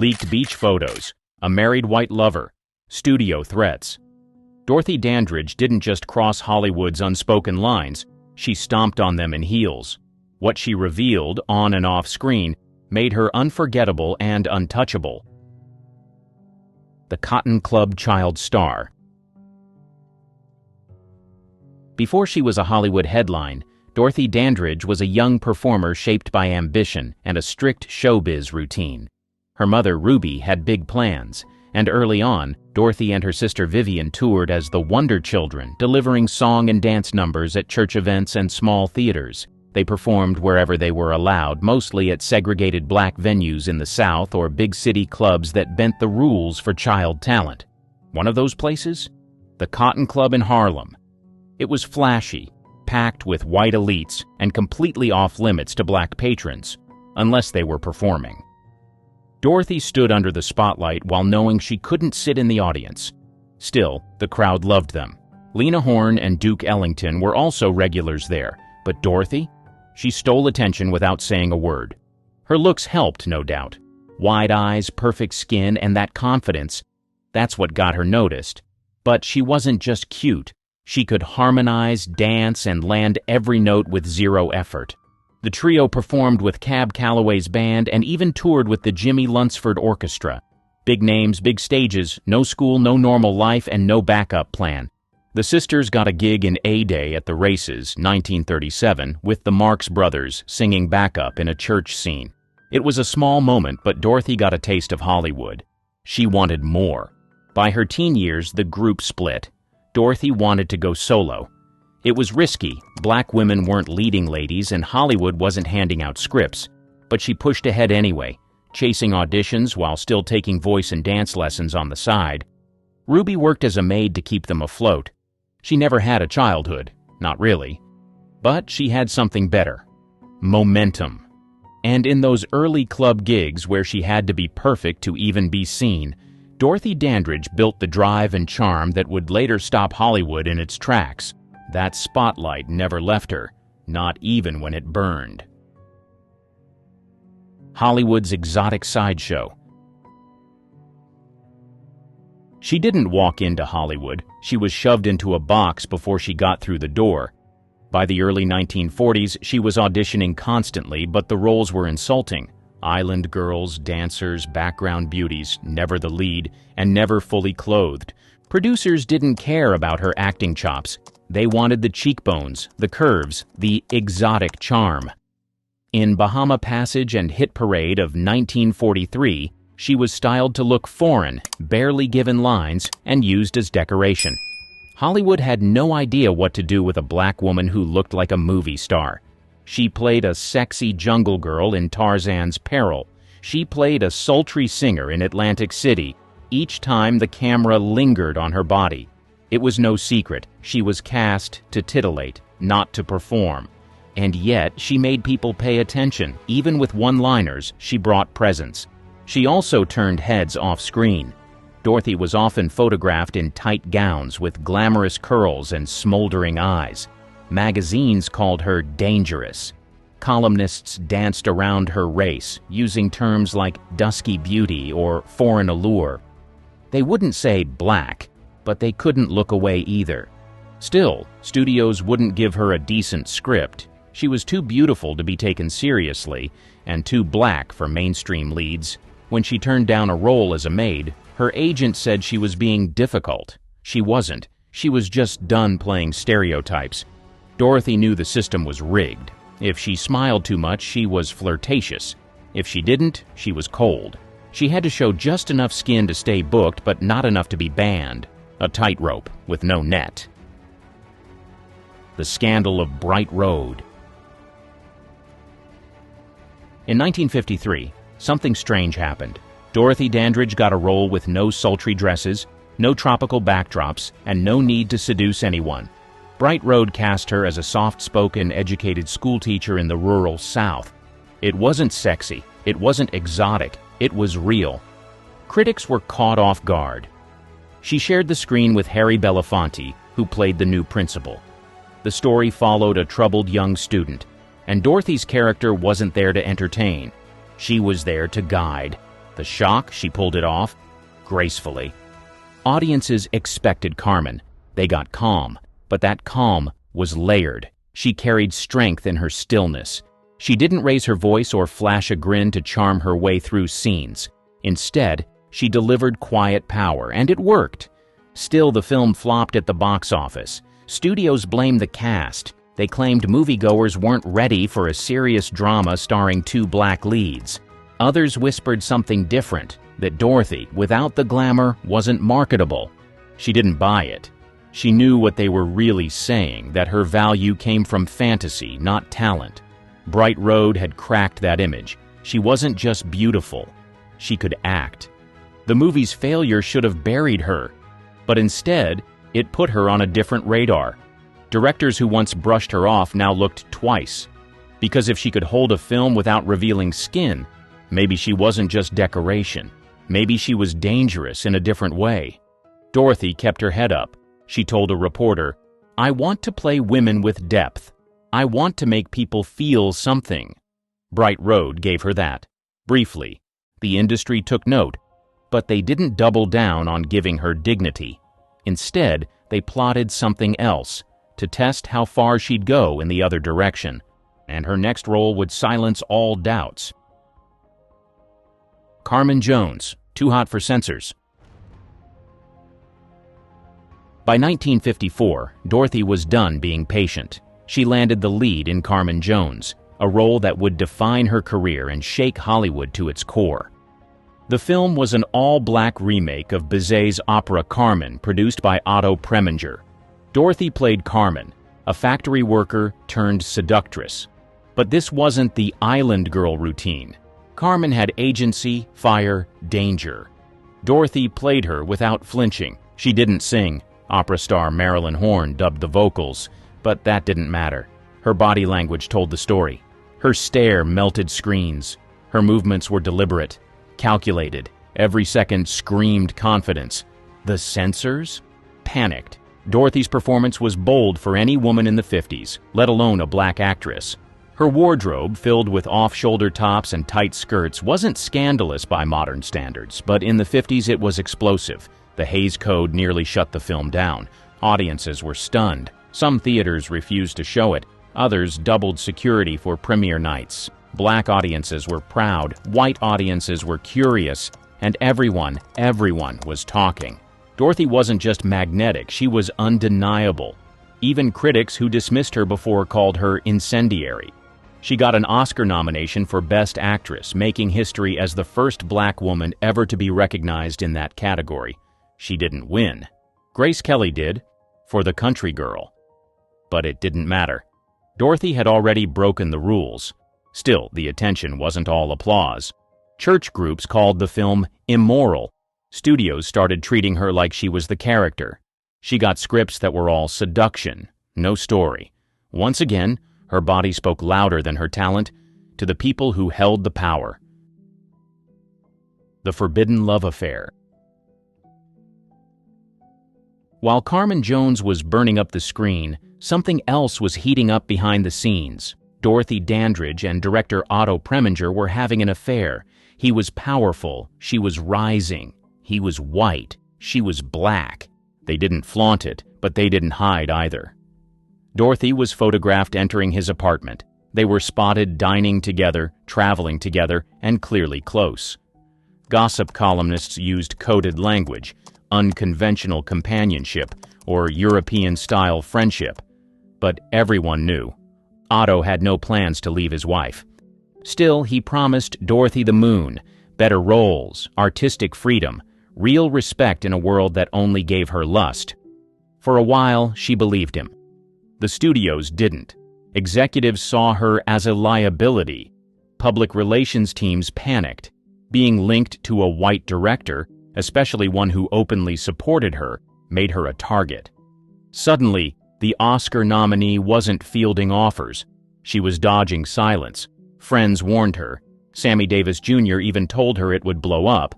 leaked beach photos, a married white lover, studio threats. Dorothy Dandridge didn't just cross Hollywood's unspoken lines, she stomped on them in heels. What she revealed, on and off screen, made her unforgettable and untouchable. The Cotton Club child star. Before she was a Hollywood headline, Dorothy Dandridge was a young performer shaped by ambition and a strict showbiz routine. Her mother, Ruby, had big plans, and early on, Dorothy and her sister Vivian toured as the Wonder Children, delivering song and dance numbers at church events and small theaters. They performed wherever they were allowed, mostly at segregated black venues in the South or big city clubs that bent the rules for child talent. One of those places? The Cotton Club in Harlem. It was flashy, packed with white elites, and completely off-limits to black patrons, unless they were performing. Dorothy stood under the spotlight while knowing she couldn't sit in the audience. Still, the crowd loved them. Lena Horne and Duke Ellington were also regulars there, but Dorothy? She stole attention without saying a word. Her looks helped, no doubt. Wide eyes, perfect skin, and that confidence, that's what got her noticed. But she wasn't just cute. She could harmonize, dance, and land every note with zero effort. The trio performed with Cab Calloway's band and even toured with the Jimmy Lunsford Orchestra. Big names, big stages, no school, no normal life, and no backup plan. The sisters got a gig in A-Day at the Races, 1937, with the Marx Brothers singing backup in a church scene. It was a small moment, but Dorothy got a taste of Hollywood. She wanted more. By her teen years, the group split. Dorothy wanted to go solo. It was risky. Black women weren't leading ladies, and Hollywood wasn't handing out scripts. But she pushed ahead anyway, chasing auditions while still taking voice and dance lessons on the side. Ruby worked as a maid to keep them afloat. She never had a childhood, not really. But she had something better. Momentum. And in those early club gigs where she had to be perfect to even be seen, Dorothy Dandridge built the drive and charm that would later stop Hollywood in its tracks. That spotlight never left her, not even when it burned. Hollywood's exotic sideshow. She didn't walk into Hollywood. She was shoved into a box before she got through the door. By the early 1940s, she was auditioning constantly, but the roles were insulting. Island girls, dancers, background beauties, never the lead, and never fully clothed. Producers didn't care about her acting chops. They wanted the cheekbones, the curves, the exotic charm. In Bahama Passage and Hit Parade of 1943, she was styled to look foreign, barely given lines, and used as decoration. Hollywood had no idea what to do with a black woman who looked like a movie star. She played a sexy jungle girl in Tarzan's Peril. She played a sultry singer in Atlantic City. Each time the camera lingered on her body. It was no secret. She was cast to titillate, not to perform. And yet, she made people pay attention. Even with one-liners, she brought presence. She also turned heads off-screen. Dorothy was often photographed in tight gowns with glamorous curls and smoldering eyes. Magazines called her dangerous. Columnists danced around her race, using terms like dusky beauty or foreign allure. They wouldn't say black, but they couldn't look away either. Still, studios wouldn't give her a decent script. She was too beautiful to be taken seriously, and too black for mainstream leads. When she turned down a role as a maid, her agent said she was being difficult. She wasn't. She was just done playing stereotypes. Dorothy knew the system was rigged. If she smiled too much, she was flirtatious. If she didn't, she was cold. She had to show just enough skin to stay booked, but not enough to be banned. A tightrope with no net. The Scandal of Bright Road. In 1953, something strange happened. Dorothy Dandridge got a role with no sultry dresses, no tropical backdrops, and no need to seduce anyone. Bright Road cast her as a soft-spoken, educated schoolteacher in the rural South. It wasn't sexy, it wasn't exotic, it was real. Critics were caught off guard. She shared the screen with Harry Belafonte, who played the new principal. The story followed a troubled young student, and Dorothy's character wasn't there to entertain. She was there to guide. The shock, she pulled it off gracefully. Audiences expected Carmen. They got calm, but that calm was layered. She carried strength in her stillness. She didn't raise her voice or flash a grin to charm her way through scenes. Instead, she delivered quiet power, and it worked. Still, the film flopped at the box office. Studios blamed the cast. They claimed moviegoers weren't ready for a serious drama starring two black leads. Others whispered something different, that Dorothy, without the glamour, wasn't marketable. She didn't buy it. She knew what they were really saying, that her value came from fantasy, not talent. Bright Road had cracked that image. She wasn't just beautiful. She could act. The movie's failure should have buried her, but instead, it put her on a different radar. Directors who once brushed her off now looked twice. Because if she could hold a film without revealing skin, maybe she wasn't just decoration. Maybe she was dangerous in a different way. Dorothy kept her head up. She told a reporter, "I want to play women with depth. I want to make people feel something." Bright Road gave her that. Briefly, the industry took note, but they didn't double down on giving her dignity. Instead, they plotted something else, to test how far she'd go in the other direction, and her next role would silence all doubts. Carmen Jones, Too Hot for Censors. By 1954, Dorothy was done being patient. She landed the lead in Carmen Jones, a role that would define her career and shake Hollywood to its core. The film was an all-black remake of Bizet's opera Carmen, produced by Otto Preminger. Dorothy played Carmen, a factory worker turned seductress. But this wasn't the island girl routine. Carmen had agency, fire, danger. Dorothy played her without flinching. She didn't sing. Opera star Marilyn Monroe dubbed the vocals, but that didn't matter. Her body language told the story. Her stare melted screens. Her movements were deliberate, calculated. Every second screamed confidence. The censors panicked. Dorothy's performance was bold for any woman in the 50s, let alone a black actress. Her wardrobe, filled with off-shoulder tops and tight skirts, wasn't scandalous by modern standards, but in the 50s it was explosive. The Hays Code nearly shut the film down. Audiences were stunned. Some theaters refused to show it. Others doubled security for premiere nights. Black audiences were proud, white audiences were curious, and everyone was talking. Dorothy wasn't just magnetic, she was undeniable. Even critics who dismissed her before called her incendiary. She got an Oscar nomination for Best Actress, making history as the first black woman ever to be recognized in that category. She didn't win. Grace Kelly did, for The Country Girl. But it didn't matter. Dorothy had already broken the rules. Still, the attention wasn't all applause. Church groups called the film immoral. Studios started treating her like she was the character. She got scripts that were all seduction, no story. Once again, her body spoke louder than her talent to the people who held the power. The Forbidden Love Affair. While Carmen Jones was burning up the screen, something else was heating up behind the scenes. Dorothy Dandridge and director Otto Preminger were having an affair. He was powerful, she was rising. He was white, she was black. They didn't flaunt it, but they didn't hide either. Dorothy was photographed entering his apartment. They were spotted dining together, traveling together, and clearly close. Gossip columnists used coded language, unconventional companionship, or European-style friendship. But everyone knew. Otto had no plans to leave his wife. Still, he promised Dorothy the moon, better roles, artistic freedom, real respect in a world that only gave her lust. For a while, she believed him. The studios didn't. Executives saw her as a liability. Public relations teams panicked. Being linked to a white director, especially one who openly supported her, made her a target. Suddenly, the Oscar nominee wasn't fielding offers. She was dodging silence. Friends warned her. Sammy Davis Jr. even told her it would blow up.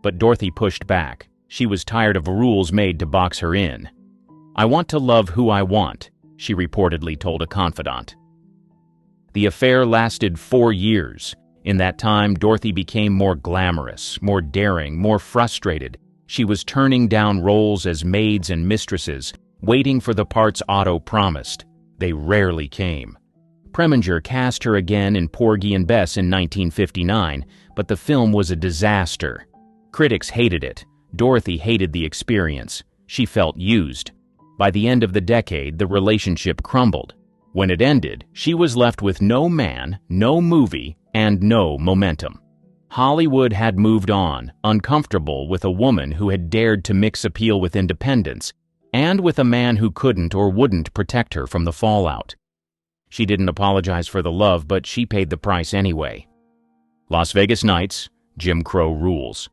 But Dorothy pushed back. She was tired of rules made to box her in. "I want to love who I want," she reportedly told a confidant. The affair lasted 4 years. In that time, Dorothy became more glamorous, more daring, more frustrated. She was turning down roles as maids and mistresses, waiting for the parts Otto promised. They rarely came. Preminger cast her again in Porgy and Bess in 1959, but the film was a disaster. Critics hated it. Dorothy hated the experience. She felt used. By the end of the decade, the relationship crumbled. When it ended, she was left with no man, no movie, and no momentum. Hollywood had moved on, uncomfortable with a woman who had dared to mix appeal with independence, and with a man who couldn't or wouldn't protect her from the fallout. She didn't apologize for the love, but she paid the price anyway. Las Vegas Nights, Jim Crow rules.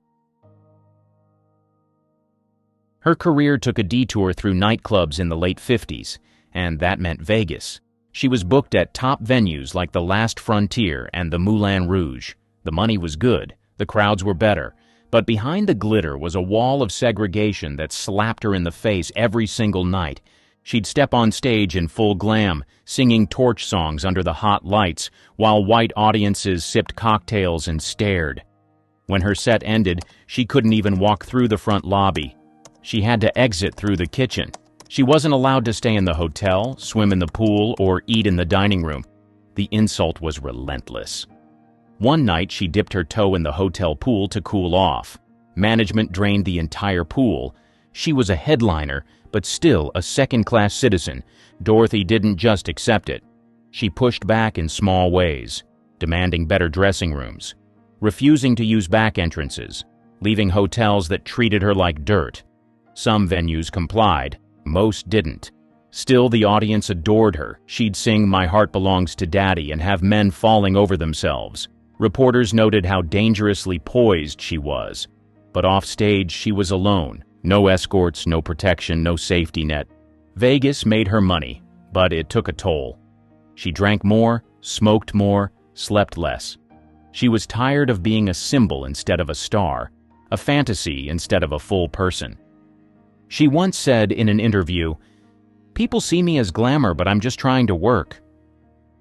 Her career took a detour through nightclubs in the late 50s, and that meant Vegas. She was booked at top venues like the Last Frontier and the Moulin Rouge. The money was good, the crowds were better, but behind the glitter was a wall of segregation that slapped her in the face every single night. She'd step on stage in full glam, singing torch songs under the hot lights, while white audiences sipped cocktails and stared. When her set ended, she couldn't even walk through the front lobby. She had to exit through the kitchen. She wasn't allowed to stay in the hotel, swim in the pool, or eat in the dining room. The insult was relentless. One night, she dipped her toe in the hotel pool to cool off. Management drained the entire pool. She was a headliner, but still a second-class citizen. Dorothy didn't just accept it. She pushed back in small ways, demanding better dressing rooms, refusing to use back entrances, leaving hotels that treated her like dirt. Some venues complied, most didn't. Still, the audience adored her. She'd sing "My Heart Belongs to Daddy" and have men falling over themselves. Reporters noted how dangerously poised she was. But offstage, she was alone. No escorts, no protection, no safety net. Vegas made her money, but it took a toll. She drank more, smoked more, slept less. She was tired of being a symbol instead of a star, a fantasy instead of a full person. She once said in an interview, "People see me as glamour, but I'm just trying to work."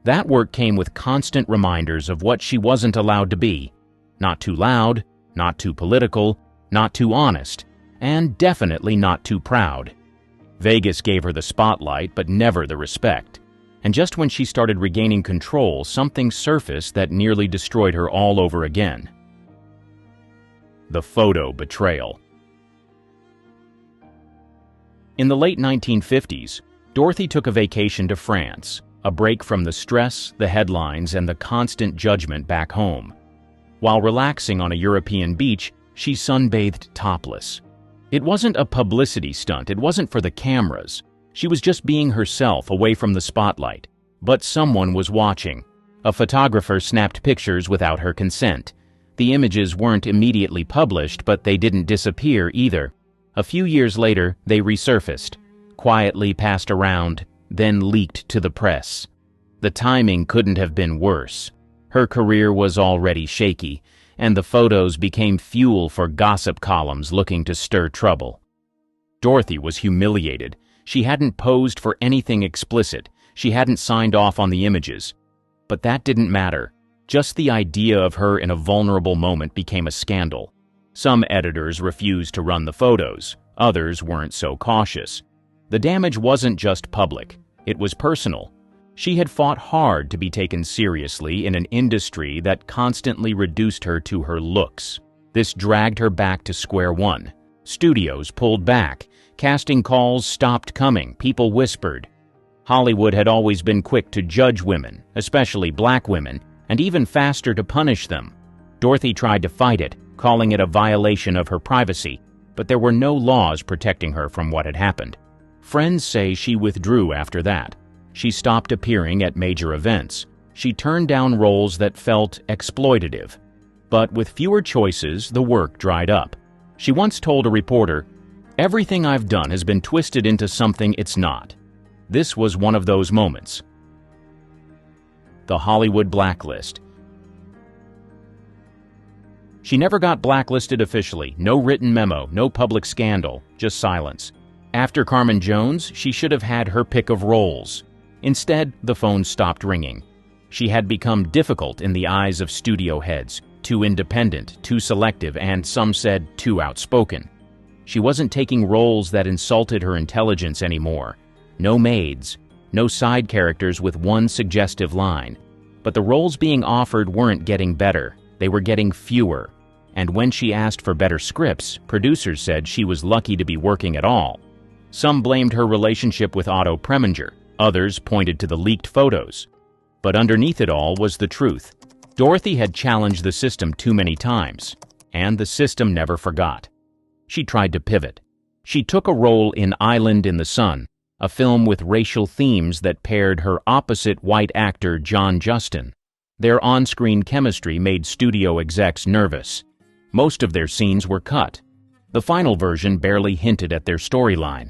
That work came with constant reminders of what she wasn't allowed to be. Not too loud, not too political, not too honest, and definitely not too proud. Vegas gave her the spotlight, but never the respect. And just when she started regaining control, something surfaced that nearly destroyed her all over again. The Photo Betrayal. In the late 1950s, Dorothy took a vacation to France, a break from the stress, the headlines, and the constant judgment back home. While relaxing on a European beach, she sunbathed topless. It wasn't a publicity stunt, it wasn't for the cameras. She was just being herself away from the spotlight. But someone was watching. A photographer snapped pictures without her consent. The images weren't immediately published, but they didn't disappear either. A few years later, they resurfaced, quietly passed around, then leaked to the press. The timing couldn't have been worse. Her career was already shaky, and the photos became fuel for gossip columns looking to stir trouble. Dorothy was humiliated. She hadn't posed for anything explicit. She hadn't signed off on the images. But that didn't matter. Just the idea of her in a vulnerable moment became a scandal. Some editors refused to run the photos. Others weren't so cautious. The damage wasn't just public. It was personal. She had fought hard to be taken seriously in an industry that constantly reduced her to her looks. This dragged her back to square one. Studios pulled back. Casting calls stopped coming. People whispered. Hollywood had always been quick to judge women, especially black women, and even faster to punish them. Dorothy tried to fight it, calling it a violation of her privacy, but there were no laws protecting her from what had happened. Friends say she withdrew after that. She stopped appearing at major events. She turned down roles that felt exploitative. But with fewer choices, the work dried up. She once told a reporter, "Everything I've done has been twisted into something it's not." This was one of those moments. The Hollywood Blacklist. She never got blacklisted officially. No written memo, no public scandal, just silence. After Carmen Jones, she should have had her pick of roles. Instead, the phone stopped ringing. She had become difficult in the eyes of studio heads, too independent, too selective, and some said too outspoken. She wasn't taking roles that insulted her intelligence anymore. No maids, no side characters with one suggestive line. But the roles being offered weren't getting better, they were getting fewer. And when she asked for better scripts, producers said she was lucky to be working at all. Some blamed her relationship with Otto Preminger, others pointed to the leaked photos. But underneath it all was the truth. Dorothy had challenged the system too many times, and the system never forgot. She tried to pivot. She took a role in Island in the Sun, a film with racial themes that paired her opposite white actor John Justin. Their on-screen chemistry made studio execs nervous. Most of their scenes were cut. The final version barely hinted at their storyline.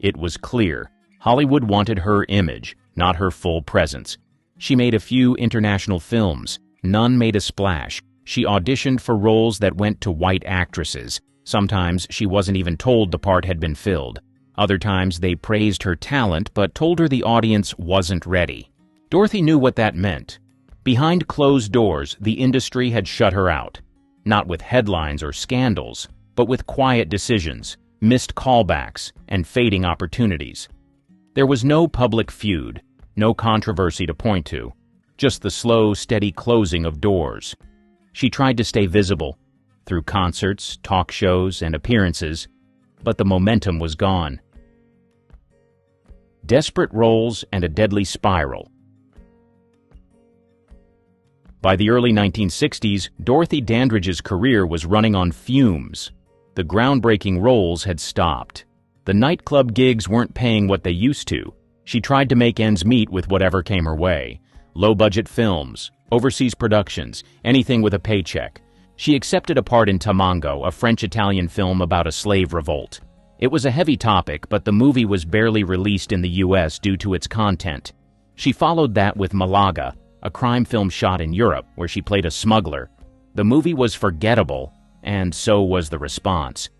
It was clear. Hollywood wanted her image, not her full presence. She made a few international films. None made a splash. She auditioned for roles that went to white actresses. Sometimes she wasn't even told the part had been filled. Other times they praised her talent but told her the audience wasn't ready. Dorothy knew what that meant. Behind closed doors, the industry had shut her out. Not with headlines or scandals, but with quiet decisions, missed callbacks, and fading opportunities. There was no public feud, no controversy to point to, just the slow, steady closing of doors. She tried to stay visible, through concerts, talk shows, and appearances, but the momentum was gone. Desperate roles and a deadly spiral. By the early 1960s, Dorothy Dandridge's career was running on fumes. The groundbreaking roles had stopped. The nightclub gigs weren't paying what they used to. She tried to make ends meet with whatever came her way. Low-budget films, overseas productions, anything with a paycheck. She accepted a part in Tamango, a French-Italian film about a slave revolt. It was a heavy topic, but the movie was barely released in the U.S. due to its content. She followed that with Malaga, a crime film shot in Europe, where she played a smuggler. The movie was forgettable, and so was the response.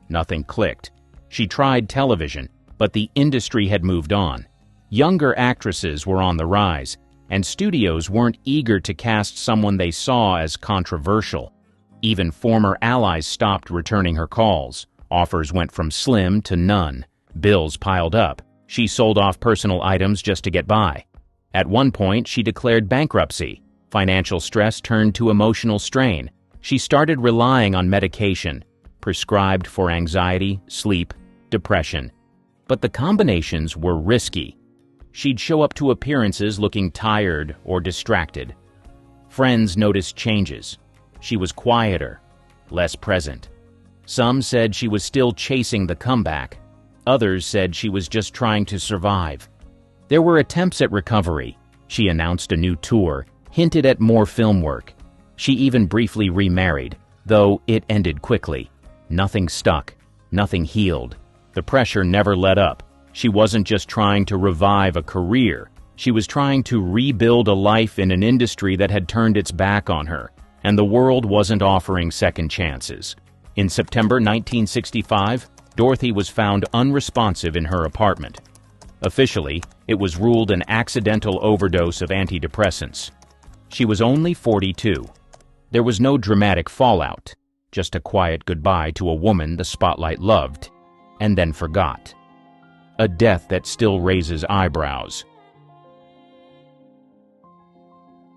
Nothing clicked. She tried television, but the industry had moved on. Younger actresses were on the rise, and studios weren't eager to cast someone they saw as controversial. Even former allies stopped returning her calls. Offers went from slim to none. Bills piled up. She sold off personal items just to get by. At one point, she declared bankruptcy. Financial stress turned to emotional strain. She started relying on medication, prescribed for anxiety, sleep, depression. But the combinations were risky. She'd show up to appearances looking tired or distracted. Friends noticed changes. She was quieter, less present. Some said she was still chasing the comeback. Others said she was just trying to survive. There were attempts at recovery. She announced a new tour, hinted at more film work. She even briefly remarried, though it ended quickly. Nothing stuck. Nothing healed. The pressure never let up. She wasn't just trying to revive a career. She was trying to rebuild a life in an industry that had turned its back on her, and the world wasn't offering second chances. In September 1965, Dorothy was found unresponsive in her apartment. Officially, it was ruled an accidental overdose of antidepressants. She was only 42. There was no dramatic fallout, just a quiet goodbye to a woman the spotlight loved, and then forgot. A death that still raises eyebrows.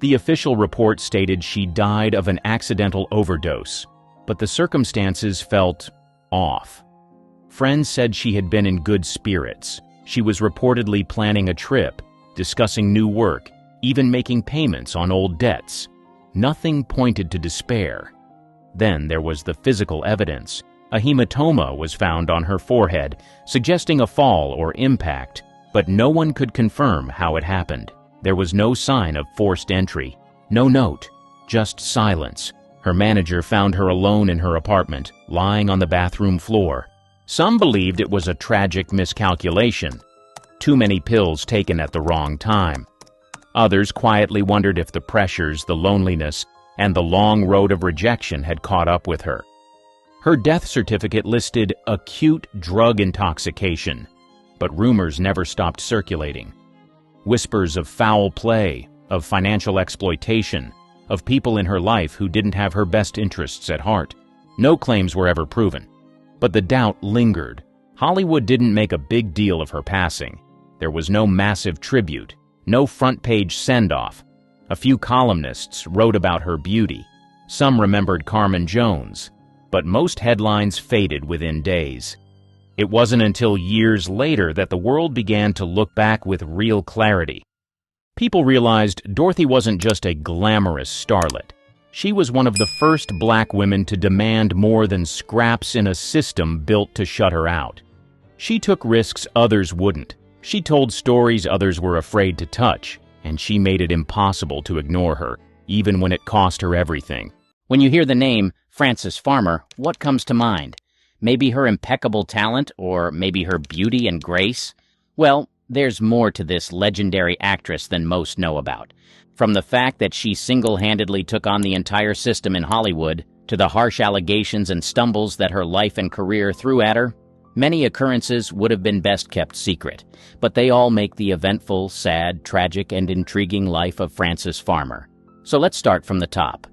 The official report stated she died of an accidental overdose, but the circumstances felt off. Friends said she had been in good spirits. She was reportedly planning a trip, discussing new work, even making payments on old debts. Nothing pointed to despair. Then there was the physical evidence. A hematoma was found on her forehead, suggesting a fall or impact, but no one could confirm how it happened. There was no sign of forced entry, no note, just silence. Her manager found her alone in her apartment, lying on the bathroom floor. Some believed it was a tragic miscalculation, too many pills taken at the wrong time. Others quietly wondered if the pressures, the loneliness, and the long road of rejection had caught up with her. Her death certificate listed acute drug intoxication, but rumors never stopped circulating. Whispers of foul play, of financial exploitation, of people in her life who didn't have her best interests at heart. No claims were ever proven. But the doubt lingered. Hollywood didn't make a big deal of her passing. There was no massive tribute, no front-page send-off. A few columnists wrote about her beauty. Some remembered Carmen Jones, but most headlines faded within days. It wasn't until years later that the world began to look back with real clarity. People realized Dorothy wasn't just a glamorous starlet. She was one of the first black women to demand more than scraps in a system built to shut her out. She took risks others wouldn't. She told stories others were afraid to touch, and she made it impossible to ignore her, even when it cost her everything. When you hear the name Frances Farmer, what comes to mind? Maybe her impeccable talent, or maybe her beauty and grace? Well, there's more to this legendary actress than most know about. From the fact that she single-handedly took on the entire system in Hollywood, to the harsh allegations and stumbles that her life and career threw at her, many occurrences would have been best kept secret, but they all make the eventful, sad, tragic, and intriguing life of Frances Farmer. So let's start from the top.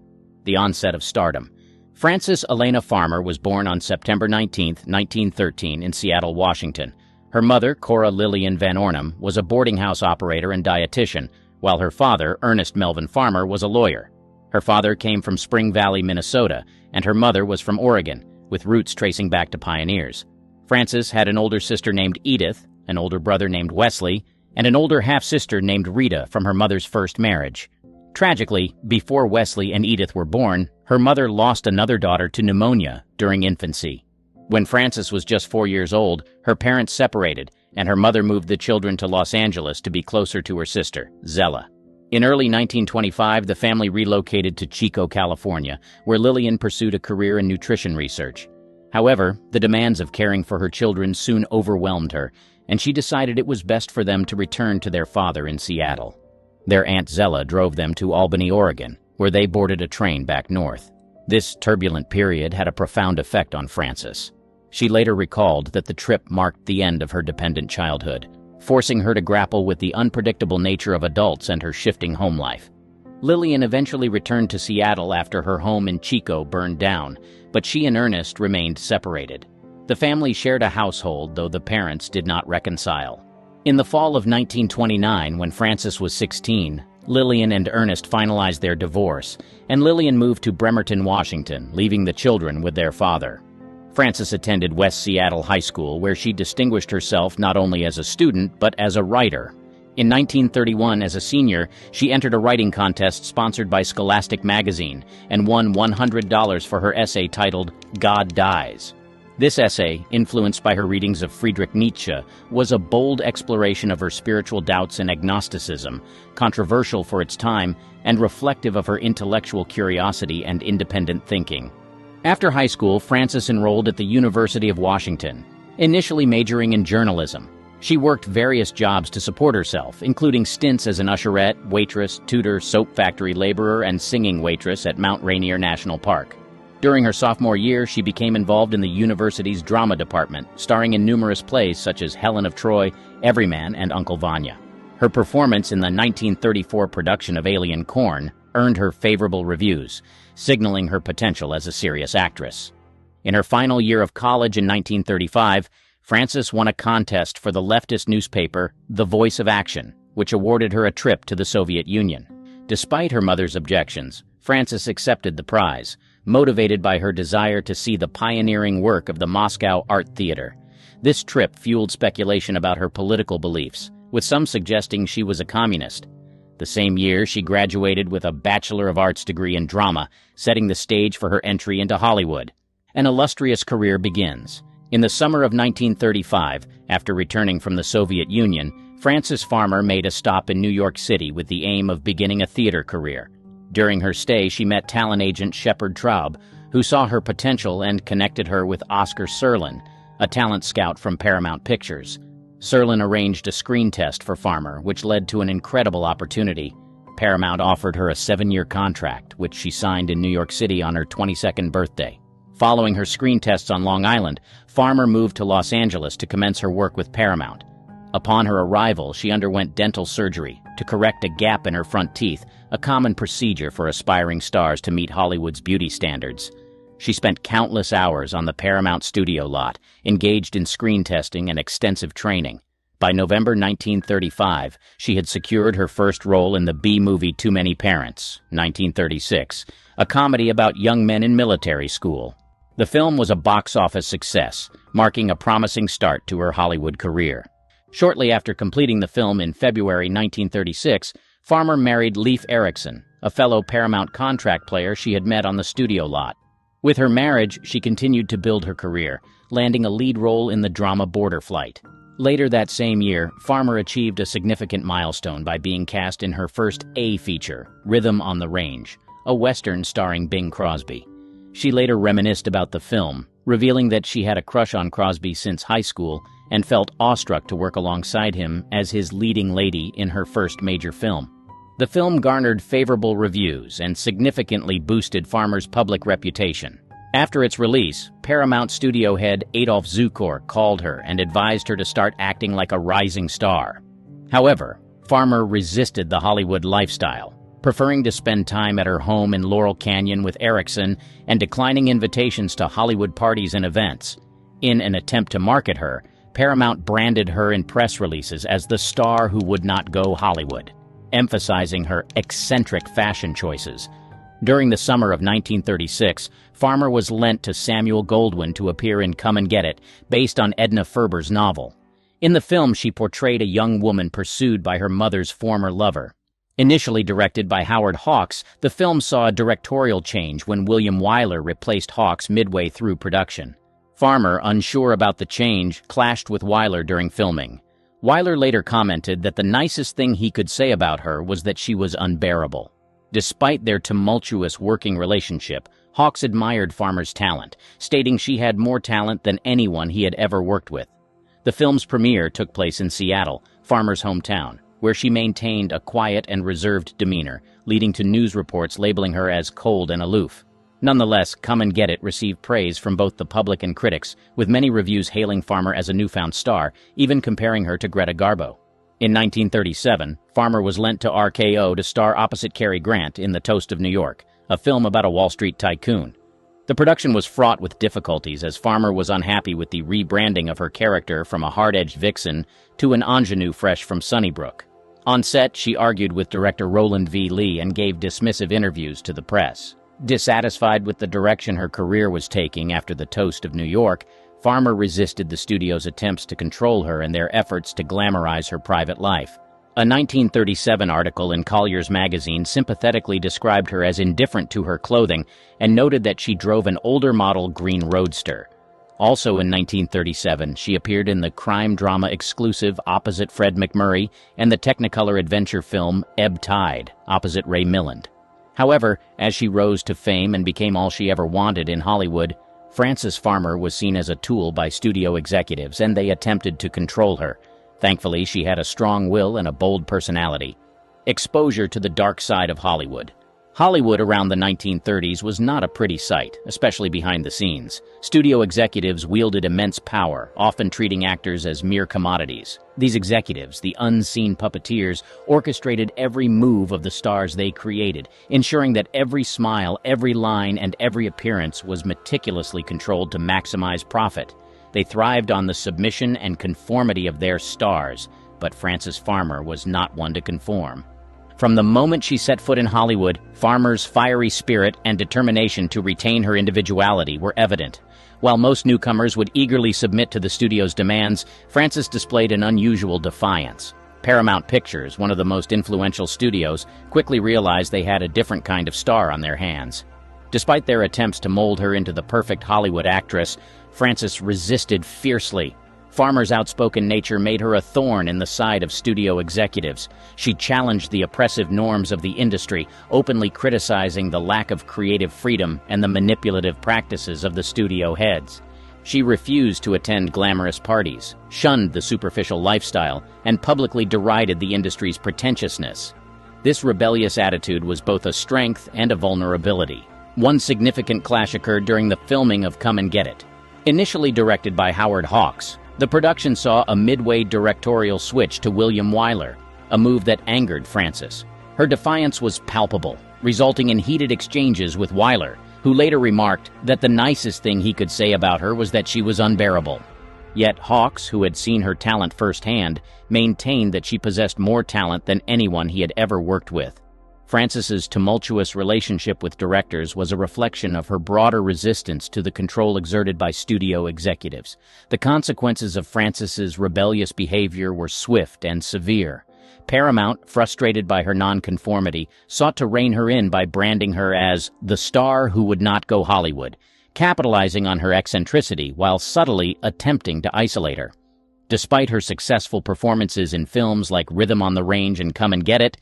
The onset of stardom. Frances Elena Farmer was born on September 19, 1913, in Seattle, Washington. Her mother, Cora Lillian Van Ornum, was a boarding house operator and dietitian, while her father, Ernest Melvin Farmer, was a lawyer. Her father came from Spring Valley, Minnesota, and her mother was from Oregon, with roots tracing back to pioneers. Frances had an older sister named Edith, an older brother named Wesley, and an older half-sister named Rita from her mother's first marriage. Tragically, before Wesley and Edith were born, her mother lost another daughter to pneumonia during infancy. When Frances was just 4 years old, her parents separated, and her mother moved the children to Los Angeles to be closer to her sister, Zella. In early 1925, the family relocated to Chico, California, where Lillian pursued a career in nutrition research. However, the demands of caring for her children soon overwhelmed her, and she decided it was best for them to return to their father in Seattle. Their Aunt Zella drove them to Albany, Oregon, where they boarded a train back north. This turbulent period had a profound effect on Frances. She later recalled that the trip marked the end of her dependent childhood, forcing her to grapple with the unpredictable nature of adults and her shifting home life. Lillian eventually returned to Seattle after her home in Chico burned down, but she and Ernest remained separated. The family shared a household, though the parents did not reconcile. In the fall of 1929, when Frances was 16, Lillian and Ernest finalized their divorce, and Lillian moved to Bremerton, Washington, leaving the children with their father. Frances attended West Seattle High School, where she distinguished herself not only as a student, but as a writer. In 1931, as a senior, she entered a writing contest sponsored by Scholastic magazine and won $100 for her essay titled "God Dies." This essay, influenced by her readings of Friedrich Nietzsche, was a bold exploration of her spiritual doubts and agnosticism, controversial for its time, and reflective of her intellectual curiosity and independent thinking. After high school, Frances enrolled at the University of Washington, initially majoring in journalism. She worked various jobs to support herself, including stints as an usherette, waitress, tutor, soap factory laborer, and singing waitress at Mount Rainier National Park. During her sophomore year, she became involved in the university's drama department, starring in numerous plays such as Helen of Troy, Everyman, and Uncle Vanya. Her performance in the 1934 production of Alien Corn earned her favorable reviews, signaling her potential as a serious actress. In her final year of college in 1935, Frances won a contest for the leftist newspaper The Voice of Action, which awarded her a trip to the Soviet Union. Despite her mother's objections, Frances accepted the prize, motivated by her desire to see the pioneering work of the Moscow Art Theater. This trip fueled speculation about her political beliefs, with some suggesting she was a communist. The same year, she graduated with a Bachelor of Arts degree in drama, setting the stage for her entry into Hollywood. An illustrious career begins. In the summer of 1935, after returning from the Soviet Union, Frances Farmer made a stop in New York City with the aim of beginning a theater career. During her stay, she met talent agent Shepard Traub, who saw her potential and connected her with Oscar Serlin, a talent scout from Paramount Pictures. Serlin arranged a screen test for Farmer, which led to an incredible opportunity. Paramount offered her a 7-year contract, which she signed in New York City on her 22nd birthday. Following her screen tests on Long Island, Farmer moved to Los Angeles to commence her work with Paramount. Upon her arrival, she underwent dental surgery to correct a gap in her front teeth, a common procedure for aspiring stars to meet Hollywood's beauty standards. She spent countless hours on the Paramount studio lot, engaged in screen testing and extensive training. By November 1935, she had secured her first role in the B-movie Too Many Parents, 1936, a comedy about young men in military school. The film was a box office success, marking a promising start to her Hollywood career. Shortly after completing the film in February 1936, Farmer married Leif Erikson, a fellow Paramount contract player she had met on the studio lot. With her marriage, she continued to build her career, landing a lead role in the drama Border Flight. Later that same year, Farmer achieved a significant milestone by being cast in her first A feature, Rhythm on the Range, a Western starring Bing Crosby. She later reminisced about the film, revealing that she had a crush on Crosby since high school and felt awestruck to work alongside him as his leading lady in her first major film. The film garnered favorable reviews and significantly boosted Farmer's public reputation. After its release, Paramount studio head Adolph Zukor called her and advised her to start acting like a rising star. However, Farmer resisted the Hollywood lifestyle, preferring to spend time at her home in Laurel Canyon with Erikson and declining invitations to Hollywood parties and events. In an attempt to market her, Paramount branded her in press releases as the star who would not go Hollywood, emphasizing her eccentric fashion choices. During the summer of 1936, Farmer was lent to Samuel Goldwyn to appear in Come and Get It, based on Edna Ferber's novel. In the film, she portrayed a young woman pursued by her mother's former lover. Initially directed by Howard Hawks, the film saw a directorial change when William Wyler replaced Hawks midway through production. Farmer, unsure about the change, clashed with Wyler during filming. Wyler later commented that the nicest thing he could say about her was that she was unbearable. Despite their tumultuous working relationship, Hawks admired Farmer's talent, stating she had more talent than anyone he had ever worked with. The film's premiere took place in Seattle, Farmer's hometown, where she maintained a quiet and reserved demeanor, leading to news reports labeling her as cold and aloof. Nonetheless, Come and Get It received praise from both the public and critics, with many reviews hailing Farmer as a newfound star, even comparing her to Greta Garbo. In 1937, Farmer was lent to RKO to star opposite Cary Grant in The Toast of New York, a film about a Wall Street tycoon. The production was fraught with difficulties as Farmer was unhappy with the rebranding of her character from a hard-edged vixen to an ingenue fresh from Sunnybrook. On set, she argued with director Roland V. Lee and gave dismissive interviews to the press. Dissatisfied with the direction her career was taking after The Toast of New York, Farmer resisted the studio's attempts to control her and their efforts to glamorize her private life. A 1937 article in Collier's magazine sympathetically described her as indifferent to her clothing and noted that she drove an older model green roadster. Also in 1937, she appeared in the crime drama exclusive opposite Fred MacMurray and the Technicolor adventure film Ebb Tide opposite Ray Milland. However, as she rose to fame and became all she ever wanted in Hollywood, Frances Farmer was seen as a tool by studio executives, and they attempted to control her. Thankfully, she had a strong will and a bold personality. Exposure to the dark side of Hollywood. Hollywood around the 1930s was not a pretty sight, especially behind the scenes. Studio executives wielded immense power, often treating actors as mere commodities. These executives, the unseen puppeteers, orchestrated every move of the stars they created, ensuring that every smile, every line, and every appearance was meticulously controlled to maximize profit. They thrived on the submission and conformity of their stars, but Frances Farmer was not one to conform. From the moment she set foot in Hollywood, Farmer's fiery spirit and determination to retain her individuality were evident. While most newcomers would eagerly submit to the studio's demands, Frances displayed an unusual defiance. Paramount Pictures, one of the most influential studios, quickly realized they had a different kind of star on their hands. Despite their attempts to mold her into the perfect Hollywood actress, Frances resisted fiercely. Farmer's outspoken nature made her a thorn in the side of studio executives. She challenged the oppressive norms of the industry, openly criticizing the lack of creative freedom and the manipulative practices of the studio heads. She refused to attend glamorous parties, shunned the superficial lifestyle, and publicly derided the industry's pretentiousness. This rebellious attitude was both a strength and a vulnerability. One significant clash occurred during the filming of Come and Get It. Initially directed by Howard Hawks, The production saw a midway directorial switch to William Wyler, a move that angered Frances. Her defiance was palpable, resulting in heated exchanges with Wyler, who later remarked that the nicest thing he could say about her was that she was unbearable. Yet Hawks, who had seen her talent firsthand, maintained that she possessed more talent than anyone he had ever worked with. Frances's tumultuous relationship with directors was a reflection of her broader resistance to the control exerted by studio executives. The consequences of Frances's rebellious behavior were swift and severe. Paramount, frustrated by her nonconformity, sought to rein her in by branding her as the star who would not go Hollywood, capitalizing on her eccentricity while subtly attempting to isolate her. Despite her successful performances in films like Rhythm on the Range and Come and Get It,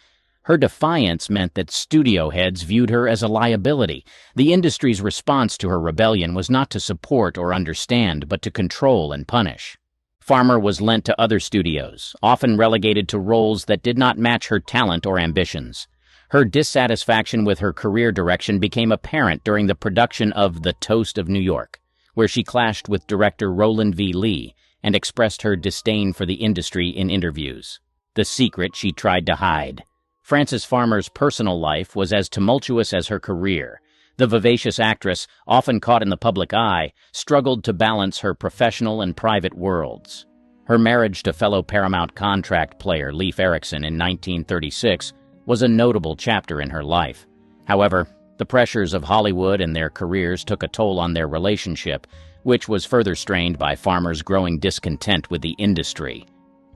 her defiance meant that studio heads viewed her as a liability. The industry's response to her rebellion was not to support or understand, but to control and punish. Farmer was lent to other studios, often relegated to roles that did not match her talent or ambitions. Her dissatisfaction with her career direction became apparent during the production of The Toast of New York, where she clashed with director Roland V. Lee and expressed her disdain for the industry in interviews. The secret she tried to hide. Frances Farmer's personal life was as tumultuous as her career. The vivacious actress, often caught in the public eye, struggled to balance her professional and private worlds. Her marriage to fellow Paramount contract player Leif Erikson in 1936 was a notable chapter in her life. However, the pressures of Hollywood and their careers took a toll on their relationship, which was further strained by Farmer's growing discontent with the industry.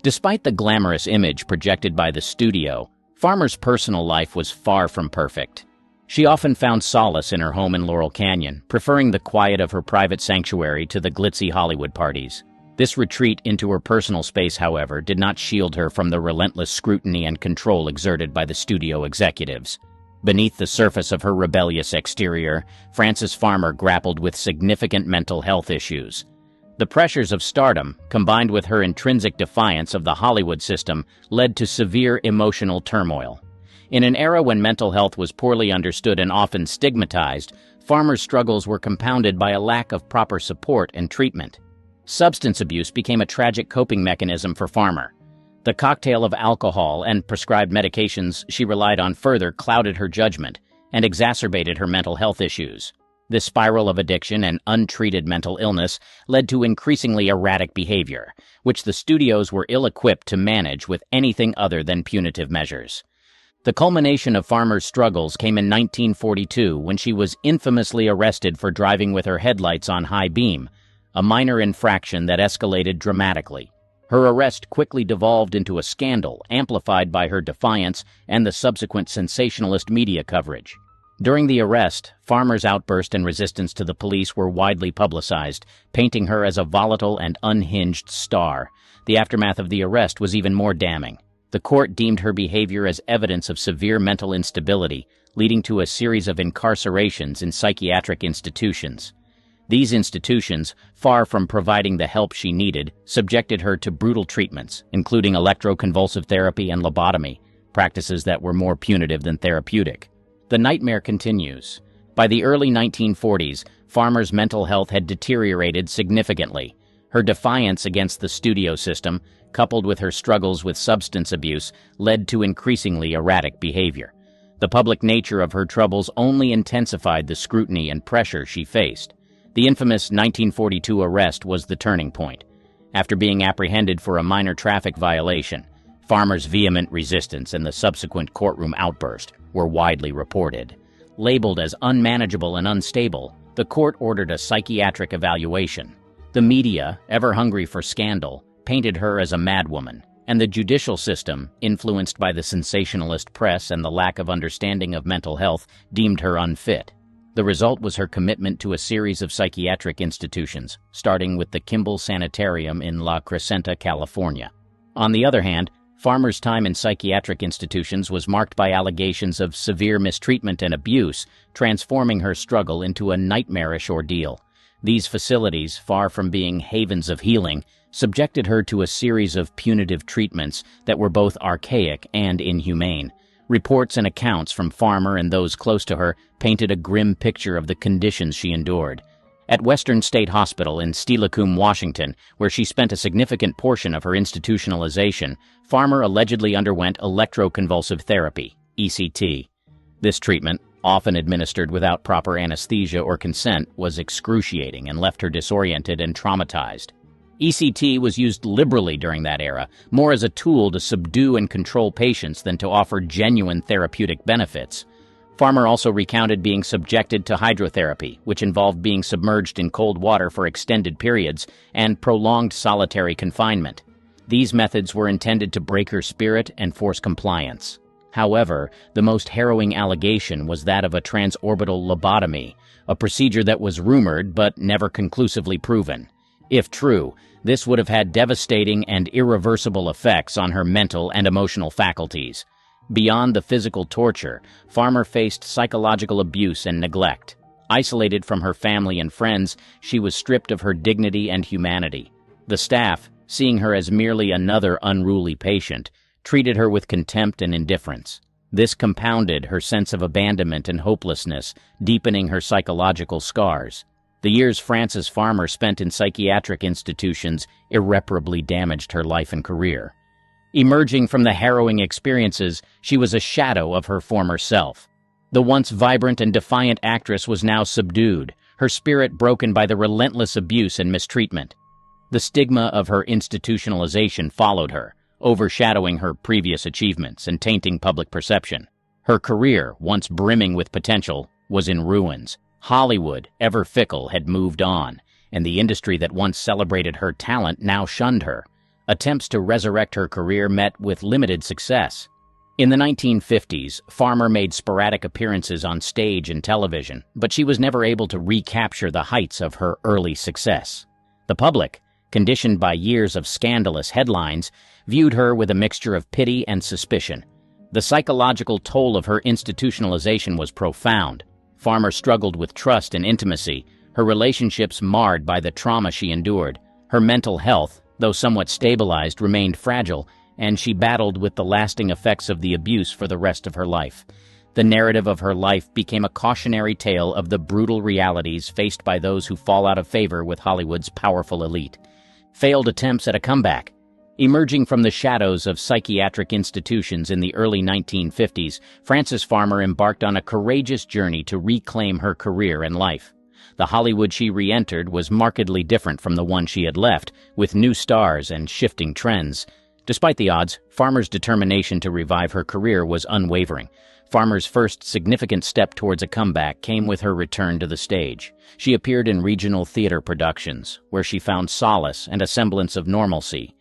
Despite the glamorous image projected by the studio, Farmer's personal life was far from perfect. She often found solace in her home in Laurel Canyon, preferring the quiet of her private sanctuary to the glitzy Hollywood parties. This retreat into her personal space, however, did not shield her from the relentless scrutiny and control exerted by the studio executives. Beneath the surface of her rebellious exterior, Frances Farmer grappled with significant mental health issues. The pressures of stardom, combined with her intrinsic defiance of the Hollywood system, led to severe emotional turmoil. In an era when mental health was poorly understood and often stigmatized, Farmer's struggles were compounded by a lack of proper support and treatment. Substance abuse became a tragic coping mechanism for Farmer. The cocktail of alcohol and prescribed medications she relied on further clouded her judgment and exacerbated her mental health issues. This spiral of addiction and untreated mental illness led to increasingly erratic behavior, which the studios were ill-equipped to manage with anything other than punitive measures. The culmination of Farmer's struggles came in 1942 when she was infamously arrested for driving with her headlights on high beam, a minor infraction that escalated dramatically. Her arrest quickly devolved into a scandal amplified by her defiance and the subsequent sensationalist media coverage. During the arrest, Farmer's outburst and resistance to the police were widely publicized, painting her as a volatile and unhinged star. The aftermath of the arrest was even more damning. The court deemed her behavior as evidence of severe mental instability, leading to a series of incarcerations in psychiatric institutions. These institutions, far from providing the help she needed, subjected her to brutal treatments, including electroconvulsive therapy and lobotomy, practices that were more punitive than therapeutic. The nightmare continues. By the early 1940s, Farmer's mental health had deteriorated significantly. Her defiance against the studio system, coupled with her struggles with substance abuse, led to increasingly erratic behavior. The public nature of her troubles only intensified the scrutiny and pressure she faced. The infamous 1942 arrest was the turning point. After being apprehended for a minor traffic violation, Farmer's vehement resistance and the subsequent courtroom outburst were widely reported. Labeled as unmanageable and unstable, the court ordered a psychiatric evaluation. The media, ever hungry for scandal, painted her as a madwoman, and the judicial system, influenced by the sensationalist press and the lack of understanding of mental health, deemed her unfit. The result was her commitment to a series of psychiatric institutions, starting with the Kimball Sanitarium in La Crescenta, California. On the other hand, Farmer's time in psychiatric institutions was marked by allegations of severe mistreatment and abuse, transforming her struggle into a nightmarish ordeal. These facilities, far from being havens of healing, subjected her to a series of punitive treatments that were both archaic and inhumane. Reports and accounts from Farmer and those close to her painted a grim picture of the conditions she endured. At Western State Hospital in Steilacoom, Washington, where she spent a significant portion of her institutionalization, Farmer allegedly underwent electroconvulsive therapy, ECT. This treatment, often administered without proper anesthesia or consent, was excruciating and left her disoriented and traumatized. ECT was used liberally during that era, more as a tool to subdue and control patients than to offer genuine therapeutic benefits. Farmer also recounted being subjected to hydrotherapy, which involved being submerged in cold water for extended periods, and prolonged solitary confinement. These methods were intended to break her spirit and force compliance. However, the most harrowing allegation was that of a transorbital lobotomy, a procedure that was rumored but never conclusively proven. If true, this would have had devastating and irreversible effects on her mental and emotional faculties. Beyond the physical torture, Farmer faced psychological abuse and neglect. Isolated from her family and friends, she was stripped of her dignity and humanity. The staff, seeing her as merely another unruly patient, treated her with contempt and indifference. This compounded her sense of abandonment and hopelessness, deepening her psychological scars. The years Frances Farmer spent in psychiatric institutions irreparably damaged her life and career. Emerging from the harrowing experiences, she was a shadow of her former self. The once vibrant and defiant actress was now subdued, her spirit broken by the relentless abuse and mistreatment. The stigma of her institutionalization followed her, overshadowing her previous achievements and tainting public perception. Her career, once brimming with potential, was in ruins. Hollywood, ever fickle, had moved on, and the industry that once celebrated her talent now shunned her. Attempts to resurrect her career met with limited success. In the 1950s, Farmer made sporadic appearances on stage and television, but she was never able to recapture the heights of her early success. The public, conditioned by years of scandalous headlines, viewed her with a mixture of pity and suspicion. The psychological toll of her institutionalization was profound. Farmer struggled with trust and intimacy, her relationships marred by the trauma she endured. Her mental health, though somewhat stabilized, remained fragile, and she battled with the lasting effects of the abuse for the rest of her life. The narrative of her life became a cautionary tale of the brutal realities faced by those who fall out of favor with Hollywood's powerful elite. Failed attempts at a comeback. Emerging from the shadows of psychiatric institutions in the early 1950s, Frances Farmer embarked on a courageous journey to reclaim her career and life. The Hollywood she re-entered was markedly different from the one she had left, with new stars and shifting trends. Despite the odds, Farmer's determination to revive her career was unwavering. Farmer's first significant step towards a comeback came with her return to the stage. She appeared in regional theater productions, where she found solace and a semblance of normalcy.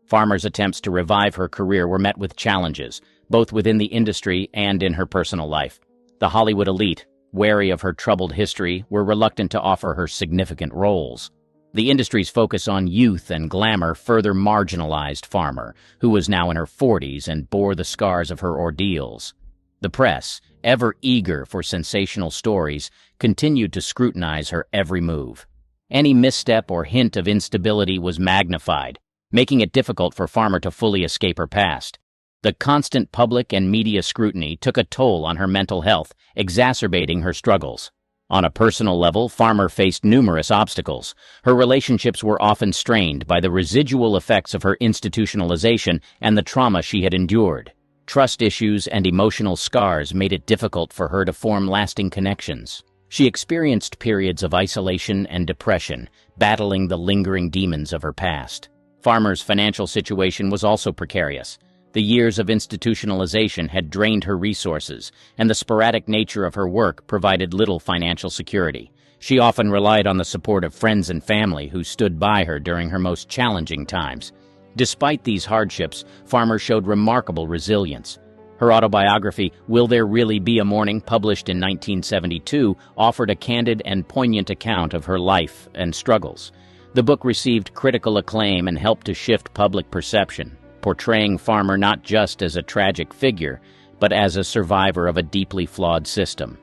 Farmer's attempts to revive her career were met with challenges, both within the industry and in her personal life. The Hollywood elite, wary of her troubled history, were reluctant to offer her significant roles. The industry's focus on youth and glamour further marginalized Farmer, who was now in her 40s and bore the scars of her ordeals. The press, ever eager for sensational stories, continued to scrutinize her every move. Any misstep or hint of instability was magnified, making it difficult for Farmer to fully escape her past. The constant public and media scrutiny took a toll on her mental health, exacerbating her struggles. On a personal level, Farmer faced numerous obstacles. Her relationships were often strained by the residual effects of her institutionalization and the trauma she had endured. Trust issues and emotional scars made it difficult for her to form lasting connections. She experienced periods of isolation and depression, battling the lingering demons of her past. Farmer's financial situation was also precarious. The years of institutionalization had drained her resources, and the sporadic nature of her work provided little financial security. She often relied on the support of friends and family who stood by her during her most challenging times. Despite these hardships, Farmer showed remarkable resilience. Her autobiography, Will There Really Be a Morning, published in 1972, offered a candid and poignant account of her life and struggles. The book received critical acclaim and helped to shift public perception, portraying Farmer not just as a tragic figure, but as a survivor of a deeply flawed system.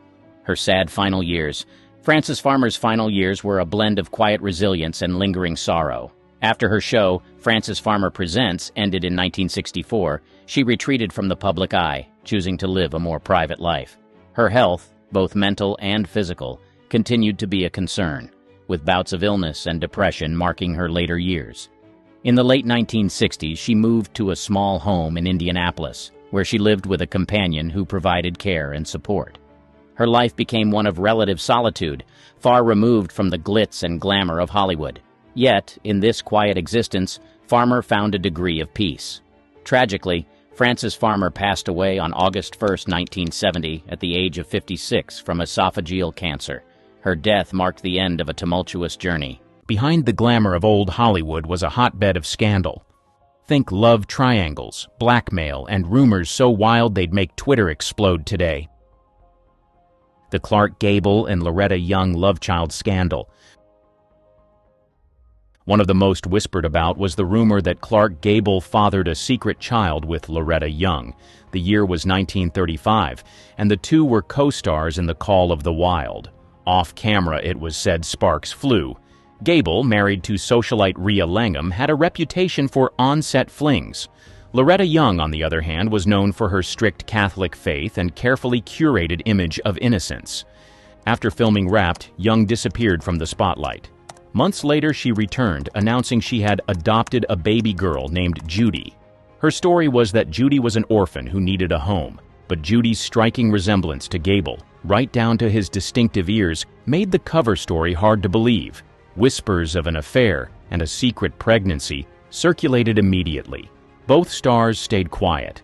Her sad final years. Frances Farmer's final years were a blend of quiet resilience and lingering sorrow. After her show, Frances Farmer Presents, ended in 1964, she retreated from the public eye, choosing to live a more private life. Her health, both mental and physical, continued to be a concern. with bouts of illness and depression marking her later years. In the late 1960s, she moved to a small home in Indianapolis, where she lived with a companion who provided care and support. Her life became one of relative solitude, far removed from the glitz and glamour of Hollywood. Yet, in this quiet existence, Farmer found a degree of peace. Tragically, Frances Farmer passed away on August 1, 1970, at the age of 56 from esophageal cancer. Her death marked the end of a tumultuous journey. Behind the glamour of old Hollywood was a hotbed of scandal. Think love triangles, blackmail, and rumors so wild they'd make Twitter explode today. The Clark Gable and Loretta Young love child scandal. One of the most whispered about was the rumor that Clark Gable fathered a secret child with Loretta Young. The year was 1935, and the two were co-stars in The Call of the Wild. Off camera, it was said sparks flew. Gable, married to socialite Rhea Langham, had a reputation for on-set flings. Loretta Young, on the other hand, was known for her strict Catholic faith and carefully curated image of innocence. After filming Wrapped, Young disappeared from the spotlight. Months later, she returned, announcing she had adopted a baby girl named Judy. Her story was that Judy was an orphan who needed a home, but Judy's striking resemblance to Gable, right down to his distinctive ears, made the cover story hard to believe. Whispers of an affair and a secret pregnancy circulated immediately. Both stars stayed quiet.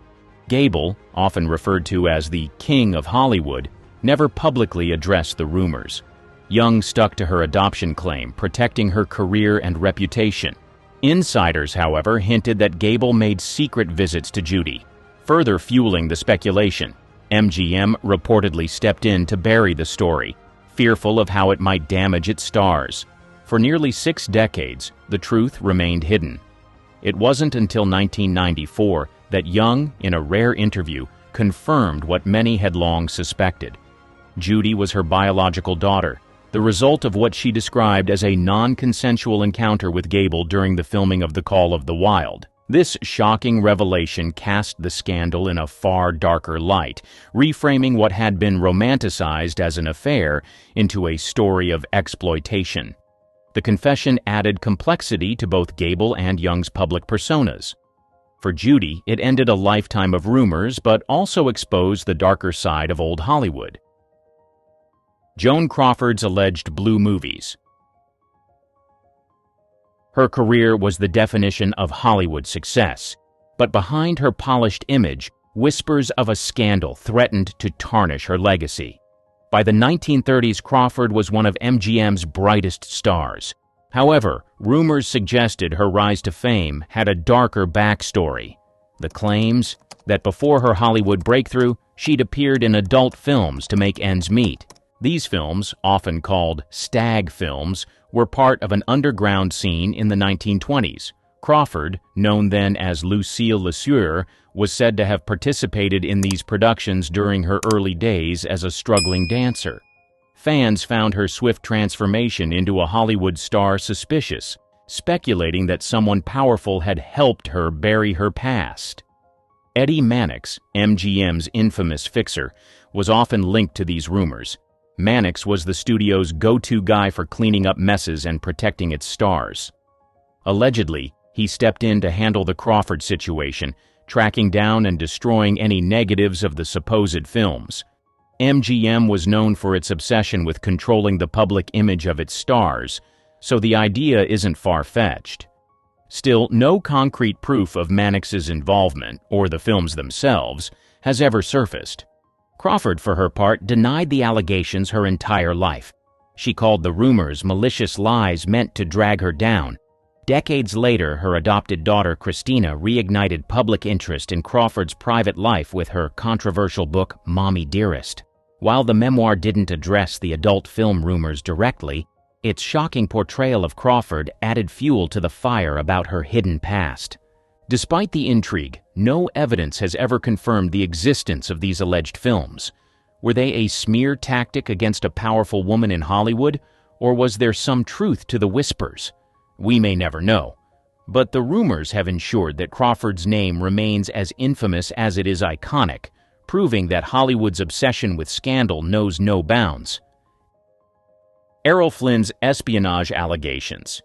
Gable, often referred to as the King of Hollywood, never publicly addressed the rumors. Young stuck to her adoption claim, protecting her career and reputation. Insiders, however, hinted that Gable made secret visits to Judy, further fueling the speculation. MGM reportedly stepped in to bury the story, fearful of how it might damage its stars. For nearly 6 decades, the truth remained hidden. It wasn't until 1994 that Young, in a rare interview, confirmed what many had long suspected. Judy was her biological daughter, the result of what she described as a non-consensual encounter with Gable during the filming of The Call of the Wild. This shocking revelation cast the scandal in a far darker light, reframing what had been romanticized as an affair into a story of exploitation. The confession added complexity to both Gable and Young's public personas. For Judy, it ended a lifetime of rumors, but also exposed the darker side of old Hollywood. Joan Crawford's alleged blue movies. Her career was the definition of Hollywood success, but behind her polished image, whispers of a scandal threatened to tarnish her legacy. By the 1930s, Crawford was one of MGM's brightest stars. However, rumors suggested her rise to fame had a darker backstory. The claims that before her Hollywood breakthrough, she'd appeared in adult films to make ends meet. These films, often called stag films, were part of an underground scene in the 1920s. Crawford, known then as Lucille LeSueur, was said to have participated in these productions during her early days as a struggling dancer. Fans found her swift transformation into a Hollywood star suspicious, speculating that someone powerful had helped her bury her past. Eddie Mannix, MGM's infamous fixer, was often linked to these rumors. Mannix was the studio's go-to guy for cleaning up messes and protecting its stars. Allegedly, he stepped in to handle the Crawford situation, tracking down and destroying any negatives of the supposed films. MGM was known for its obsession with controlling the public image of its stars, so the idea isn't far-fetched. Still, no concrete proof of Mannix's involvement, or the films themselves, has ever surfaced. Crawford, for her part, denied the allegations her entire life. She called the rumors malicious lies meant to drag her down. Decades later, her adopted daughter Christina reignited public interest in Crawford's private life with her controversial book, Mommy Dearest. While the memoir didn't address the adult film rumors directly, its shocking portrayal of Crawford added fuel to the fire about her hidden past. Despite the intrigue, no evidence has ever confirmed the existence of these alleged films. Were they a smear tactic against a powerful woman in Hollywood, or was there some truth to the whispers? We may never know. But the rumors have ensured that Crawford's name remains as infamous as it is iconic, proving that Hollywood's obsession with scandal knows no bounds. Errol Flynn's espionage allegations.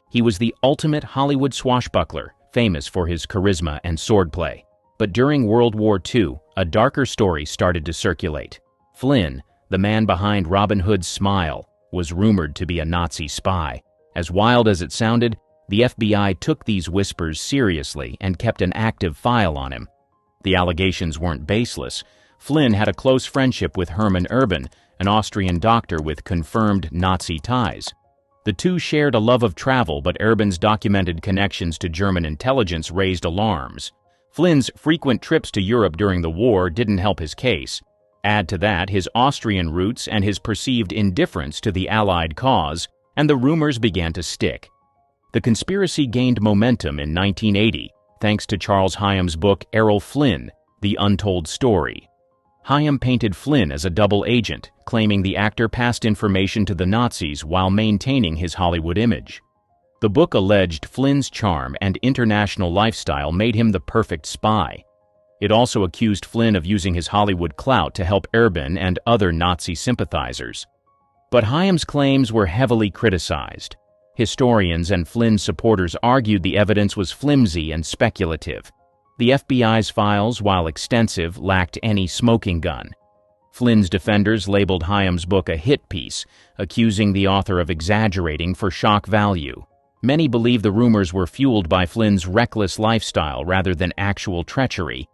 He was the ultimate Hollywood swashbuckler, famous for his charisma and swordplay. But during World War II, a darker story started to circulate. Flynn, the man behind Robin Hood's smile, was rumored to be a Nazi spy. As wild as it sounded, the FBI took these whispers seriously and kept an active file on him. The allegations weren't baseless. Flynn had a close friendship with Hermann Urban, an Austrian doctor with confirmed Nazi ties. The two shared a love of travel, but Urban's documented connections to German intelligence raised alarms. Flynn's frequent trips to Europe during the war didn't help his case. Add to that his Austrian roots and his perceived indifference to the Allied cause, and the rumors began to stick. The conspiracy gained momentum in 1980, thanks to Charles Hyam's book Errol Flynn, The Untold Story. Hyam painted Flynn as a double agent, claiming the actor passed information to the Nazis while maintaining his Hollywood image. The book alleged Flynn's charm and international lifestyle made him the perfect spy. It also accused Flynn of using his Hollywood clout to help Urban and other Nazi sympathizers. But Hyam's claims were heavily criticized. Historians and Flynn supporters argued the evidence was flimsy and speculative. The FBI's files, while extensive, lacked any smoking gun. Flynn's defenders labeled Hyam's book a hit piece, accusing the author of exaggerating for shock value. Many believe the rumors were fueled by Flynn's reckless lifestyle rather than actual treachery.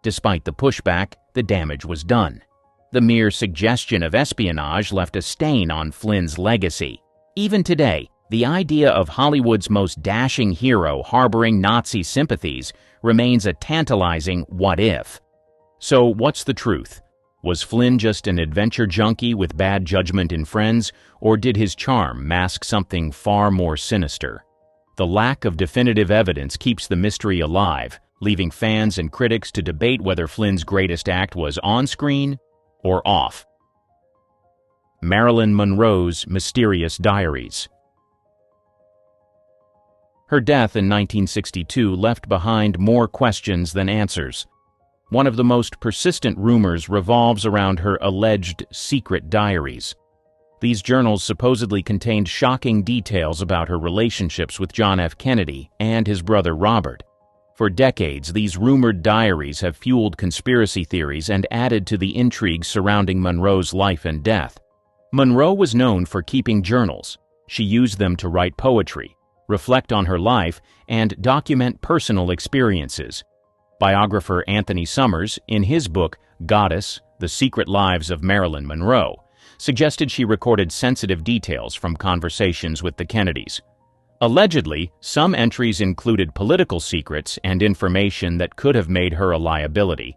Despite the pushback, the damage was done. The mere suggestion of espionage left a stain on Flynn's legacy. Even today, the idea of Hollywood's most dashing hero harboring Nazi sympathies remains a tantalizing what if. So what's the truth? Was Flynn just an adventure junkie with bad judgment in friends, or did his charm mask something far more sinister? The lack of definitive evidence keeps the mystery alive, leaving fans and critics to debate whether Flynn's greatest act was on-screen or off. Marilyn Monroe's mysterious diaries. Her death in 1962 left behind more questions than answers. One of the most persistent rumors revolves around her alleged secret diaries. These journals supposedly contained shocking details about her relationships with John F. Kennedy and his brother Robert. For decades, these rumored diaries have fueled conspiracy theories and added to the intrigue surrounding Monroe's life and death. Monroe was known for keeping journals. She used them to write poetry, reflect on her life, and document personal experiences. Biographer Anthony Summers, in his book Goddess: The Secret Lives of Marilyn Monroe, suggested she recorded sensitive details from conversations with the Kennedys. Allegedly, some entries included political secrets and information that could have made her a liability.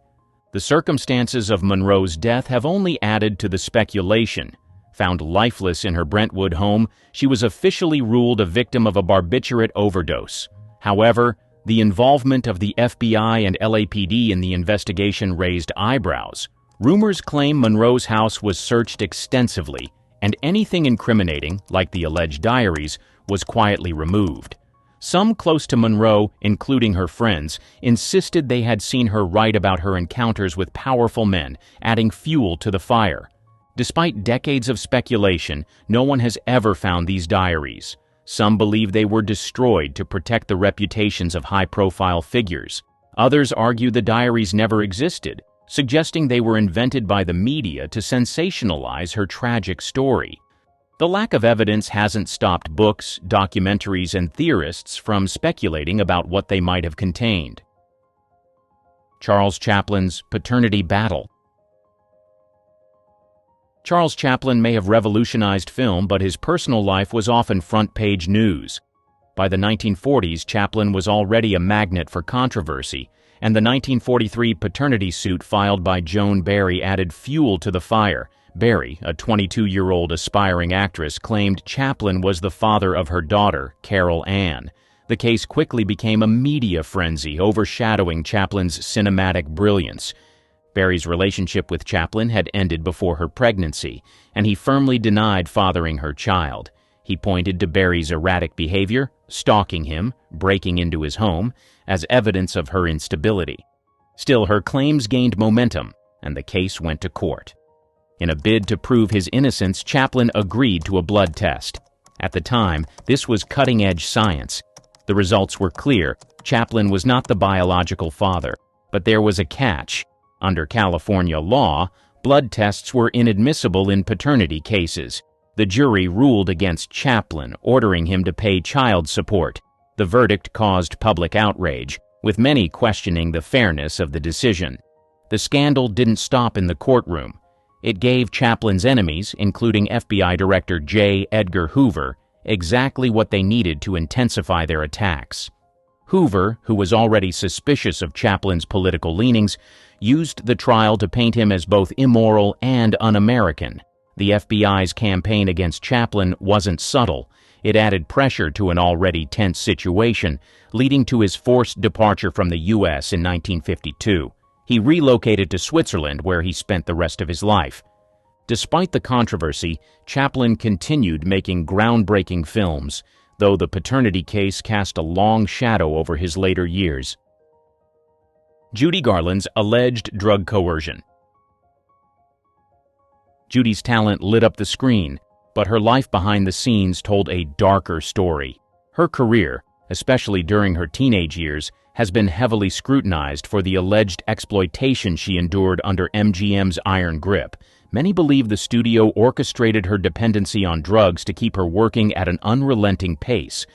The circumstances of Monroe's death have only added to the speculation. Found lifeless in her Brentwood home, she was officially ruled a victim of a barbiturate overdose. However, the involvement of the FBI and LAPD in the investigation raised eyebrows. Rumors claim Monroe's house was searched extensively, and anything incriminating, like the alleged diaries, was quietly removed. Some close to Monroe, including her friends, insisted they had seen her write about her encounters with powerful men, adding fuel to the fire. Despite decades of speculation, no one has ever found these diaries. Some believe they were destroyed to protect the reputations of high-profile figures. Others argue the diaries never existed, suggesting they were invented by the media to sensationalize her tragic story. The lack of evidence hasn't stopped books, documentaries, and theorists from speculating about what they might have contained. Charles Chaplin's paternity battle. Charles Chaplin may have revolutionized film, but his personal life was often front-page news. By the 1940s, Chaplin was already a magnet for controversy, and the 1943 paternity suit filed by Joan Barry added fuel to the fire. Barry, a 22-year-old aspiring actress, claimed Chaplin was the father of her daughter, Carol Ann. The case quickly became a media frenzy, overshadowing Chaplin's cinematic brilliance. Barry's relationship with Chaplin had ended before her pregnancy, and he firmly denied fathering her child. He pointed to Barry's erratic behavior, stalking him, breaking into his home, as evidence of her instability. Still, her claims gained momentum, and the case went to court. In a bid to prove his innocence, Chaplin agreed to a blood test. At the time, this was cutting-edge science. The results were clear. Chaplin was not the biological father. But there was a catch. Under California law, blood tests were inadmissible in paternity cases. The jury ruled against Chaplin, ordering him to pay child support. The verdict caused public outrage, with many questioning the fairness of the decision. The scandal didn't stop in the courtroom. It gave Chaplin's enemies, including FBI Director J. Edgar Hoover, exactly what they needed to intensify their attacks. Hoover, who was already suspicious of Chaplin's political leanings, used the trial to paint him as both immoral and un-American. The FBI's campaign against Chaplin wasn't subtle. It added pressure to an already tense situation, leading to his forced departure from the U.S. in 1952. He relocated to Switzerland, where he spent the rest of his life. Despite the controversy, Chaplin continued making groundbreaking films, though the paternity case cast a long shadow over his later years. Judy Garland's alleged drug coercion. Judy's talent lit up the screen, but her life behind the scenes told a darker story. Her career, especially during her teenage years, has been heavily scrutinized for the alleged exploitation she endured under MGM's iron grip. Many believe the studio orchestrated her dependency on drugs to keep her working at an unrelenting pace.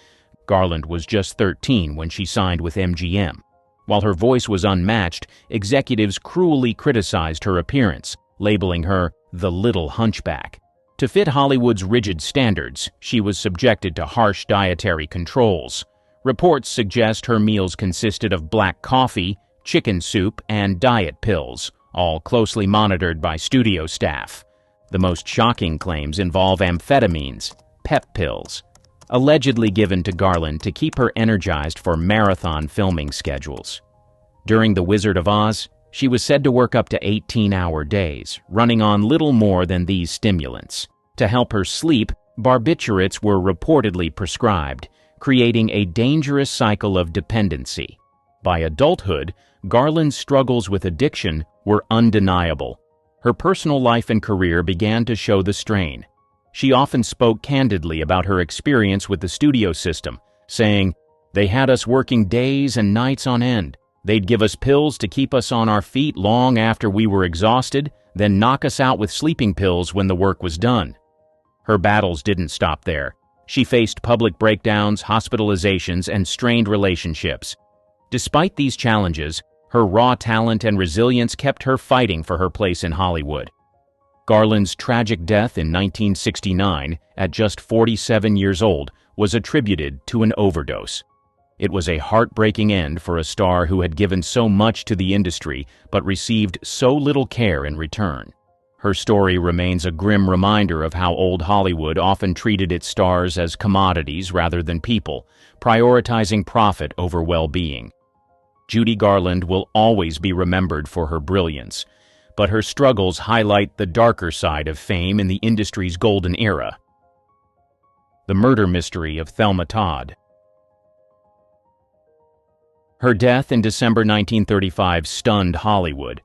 Garland was just 13 when she signed with MGM. While her voice was unmatched, executives cruelly criticized her appearance, labeling her the Little Hunchback. To fit Hollywood's rigid standards, she was subjected to harsh dietary controls. Reports suggest her meals consisted of black coffee, chicken soup, and diet pills, all closely monitored by studio staff. The most shocking claims involve amphetamines, pep pills, allegedly given to Garland to keep her energized for marathon filming schedules. During The Wizard of Oz, she was said to work up to 18-hour days, running on little more than these stimulants. To help her sleep, barbiturates were reportedly prescribed, creating a dangerous cycle of dependency. By adulthood, Garland's struggles with addiction were undeniable. Her personal life and career began to show the strain. She often spoke candidly about her experience with the studio system, saying, "They had us working days and nights on end. They'd give us pills to keep us on our feet long after we were exhausted, then knock us out with sleeping pills when the work was done." Her battles didn't stop there. She faced public breakdowns, hospitalizations, and strained relationships. Despite these challenges, her raw talent and resilience kept her fighting for her place in Hollywood. Garland's tragic death in 1969, at just 47 years old, was attributed to an overdose. It was a heartbreaking end for a star who had given so much to the industry but received so little care in return. Her story remains a grim reminder of how old Hollywood often treated its stars as commodities rather than people, prioritizing profit over well-being. Judy Garland will always be remembered for her brilliance, but her struggles highlight the darker side of fame in the industry's golden era. The murder mystery of Thelma Todds. Her death in December 1935 stunned Hollywood.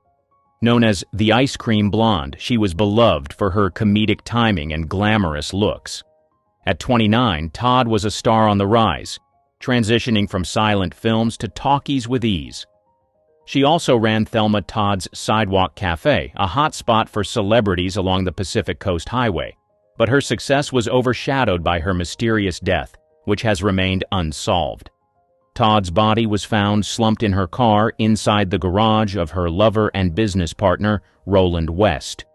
Known as the Ice Cream Blonde, she was beloved for her comedic timing and glamorous looks. At 29, Todd was a star on the rise, transitioning from silent films to talkies with ease. She also ran Thelma Todds' Sidewalk Cafe, a hotspot for celebrities along the Pacific Coast Highway. But her success was overshadowed by her mysterious death, which has remained unsolved. Todd's body was found slumped in her car inside the garage of her lover and business partner, Roland West.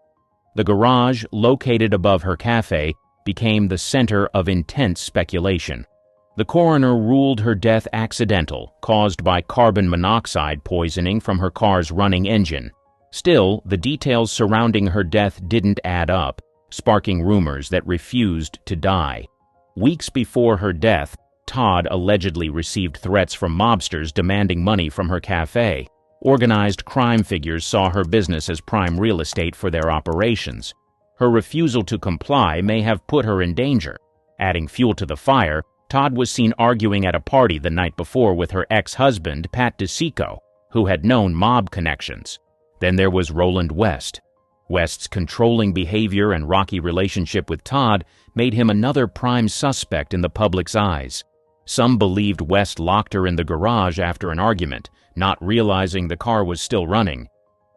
The garage, located above her cafe, became the center of intense speculation. The coroner ruled her death accidental, caused by carbon monoxide poisoning from her car's running engine. Still, the details surrounding her death didn't add up, sparking rumors that refused to die. Weeks before her death, Todd allegedly received threats from mobsters demanding money from her cafe. Organized crime figures saw her business as prime real estate for their operations. Her refusal to comply may have put her in danger. Adding fuel to the fire, Todd was seen arguing at a party the night before with her ex-husband, Pat DeSico, who had known mob connections. Then there was Roland West. West's controlling behavior and rocky relationship with Todd made him another prime suspect in the public's eyes. Some believed West locked her in the garage after an argument, not realizing the car was still running.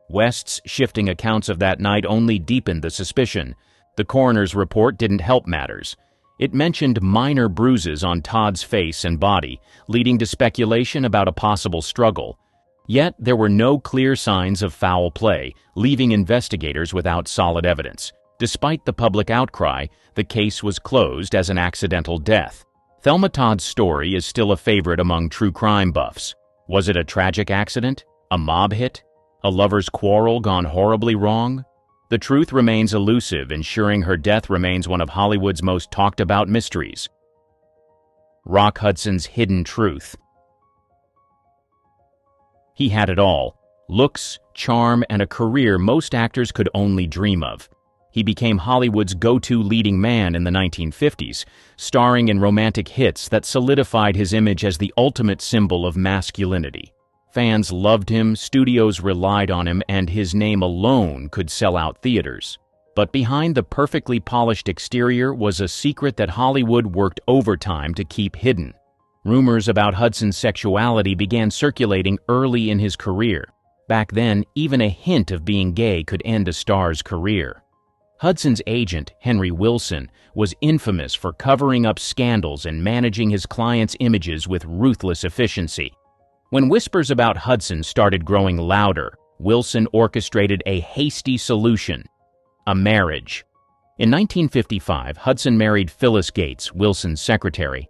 West's shifting accounts of that night only deepened the suspicion. The coroner's report didn't help matters. It mentioned minor bruises on Todd's face and body, leading to speculation about a possible struggle. Yet there were no clear signs of foul play, leaving investigators without solid evidence. Despite the public outcry, the case was closed as an accidental death. Thelma Todd's story is still a favorite among true crime buffs. Was it a tragic accident? A mob hit? A lover's quarrel gone horribly wrong? The truth remains elusive, ensuring her death remains one of Hollywood's most talked-about mysteries. Rock Hudson's hidden truth. He had it all: looks, charm, and a career most actors could only dream of. He became Hollywood's go-to leading man in the 1950s, starring in romantic hits that solidified his image as the ultimate symbol of masculinity. Fans loved him, studios relied on him, and his name alone could sell out theaters. But behind the perfectly polished exterior was a secret that Hollywood worked overtime to keep hidden. Rumors about Hudson's sexuality began circulating early in his career. Back then, even a hint of being gay could end a star's career. Hudson's agent, Henry Wilson, was infamous for covering up scandals and managing his clients' images with ruthless efficiency. When whispers about Hudson started growing louder, Wilson orchestrated a hasty solution: a marriage. In 1955, Hudson married Phyllis Gates, Wilson's secretary.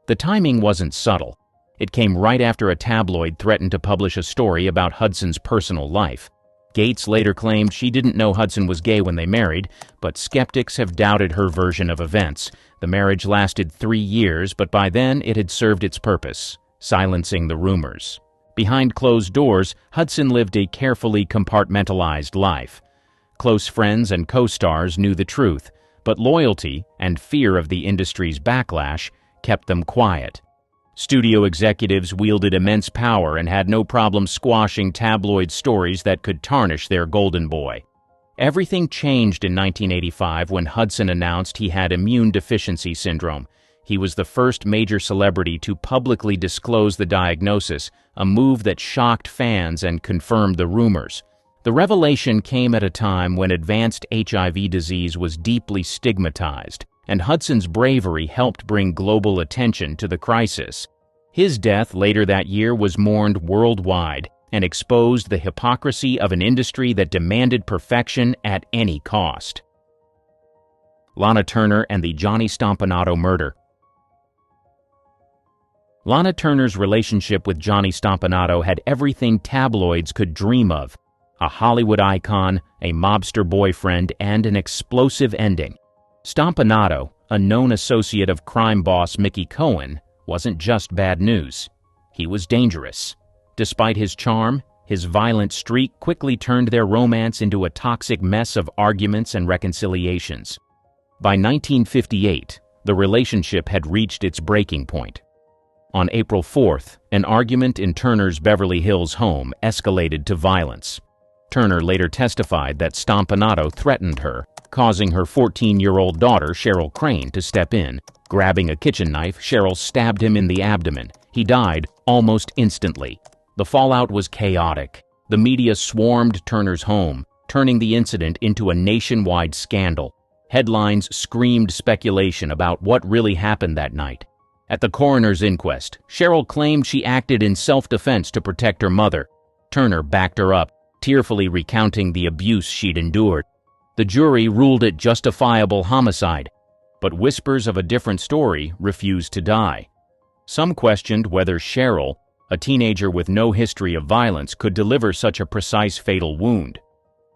The timing wasn't subtle. It came right after a tabloid threatened to publish a story about Hudson's personal life. Gates later claimed she didn't know Hudson was gay when they married, but skeptics have doubted her version of events. The marriage lasted 3 years, but by then it had served its purpose: silencing the rumors. Behind closed doors, Hudson lived a carefully compartmentalized life. Close friends and co-stars knew the truth, but loyalty and fear of the industry's backlash kept them quiet. Studio executives wielded immense power and had no problem squashing tabloid stories that could tarnish their golden boy. Everything changed in 1985 when Hudson announced he had immune deficiency syndrome. He was the first major celebrity to publicly disclose the diagnosis, a move that shocked fans and confirmed the rumors. The revelation came at a time when advanced HIV disease was deeply stigmatized, and Hudson's bravery helped bring global attention to the crisis. His death later that year was mourned worldwide and exposed the hypocrisy of an industry that demanded perfection at any cost. Lana Turner and the Johnny Stompinado murder. Lana Turner's relationship with Johnny Stompinado had everything tabloids could dream of: a Hollywood icon, a mobster boyfriend, and an explosive ending. Stompinado, a known associate of crime boss Mickey Cohen, wasn't just bad news. He was dangerous. Despite his charm, his violent streak quickly turned their romance into a toxic mess of arguments and reconciliations. By 1958, the relationship had reached its breaking point. On April 4th, an argument in Turner's Beverly Hills home escalated to violence. Turner later testified that Stompinado threatened her, causing her 14-year-old daughter, Cheryl Crane, to step in. Grabbing a kitchen knife, Cheryl stabbed him in the abdomen. He died almost instantly. The fallout was chaotic. The media swarmed Turner's home, turning the incident into a nationwide scandal. Headlines screamed speculation about what really happened that night. At the coroner's inquest, Cheryl claimed she acted in self-defense to protect her mother. Turner backed her up, tearfully recounting the abuse she'd endured. The jury ruled it justifiable homicide, but whispers of a different story refused to die. Some questioned whether Cheryl, a teenager with no history of violence, could deliver such a precise fatal wound.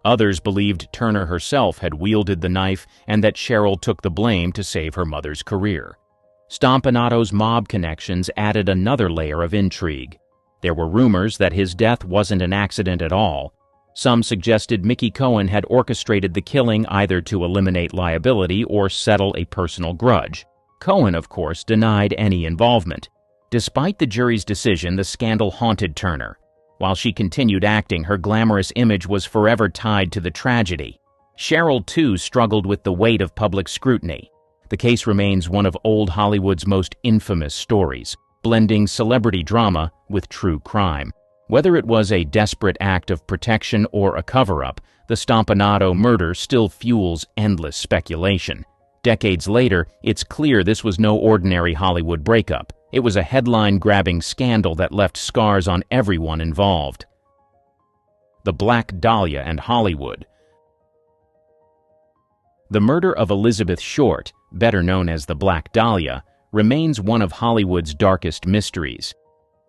Others believed Turner herself had wielded the knife and that Cheryl took the blame to save her mother's career. Stompinado's mob connections added another layer of intrigue. There were rumors that his death wasn't an accident at all. Some suggested Mickey Cohen had orchestrated the killing either to eliminate liability or settle a personal grudge. Cohen, of course, denied any involvement. Despite the jury's decision, the scandal haunted Turner. While she continued acting, her glamorous image was forever tied to the tragedy. Cheryl, too, struggled with the weight of public scrutiny. The case remains one of old Hollywood's most infamous stories, blending celebrity drama with true crime. Whether it was a desperate act of protection or a cover-up, the Stompinado murder still fuels endless speculation. Decades later, it's clear this was no ordinary Hollywood breakup. It was a headline-grabbing scandal that left scars on everyone involved. The Black Dahlia and Hollywood. The murder of Elizabeth Short, better known as the Black Dahlia, remains one of Hollywood's darkest mysteries.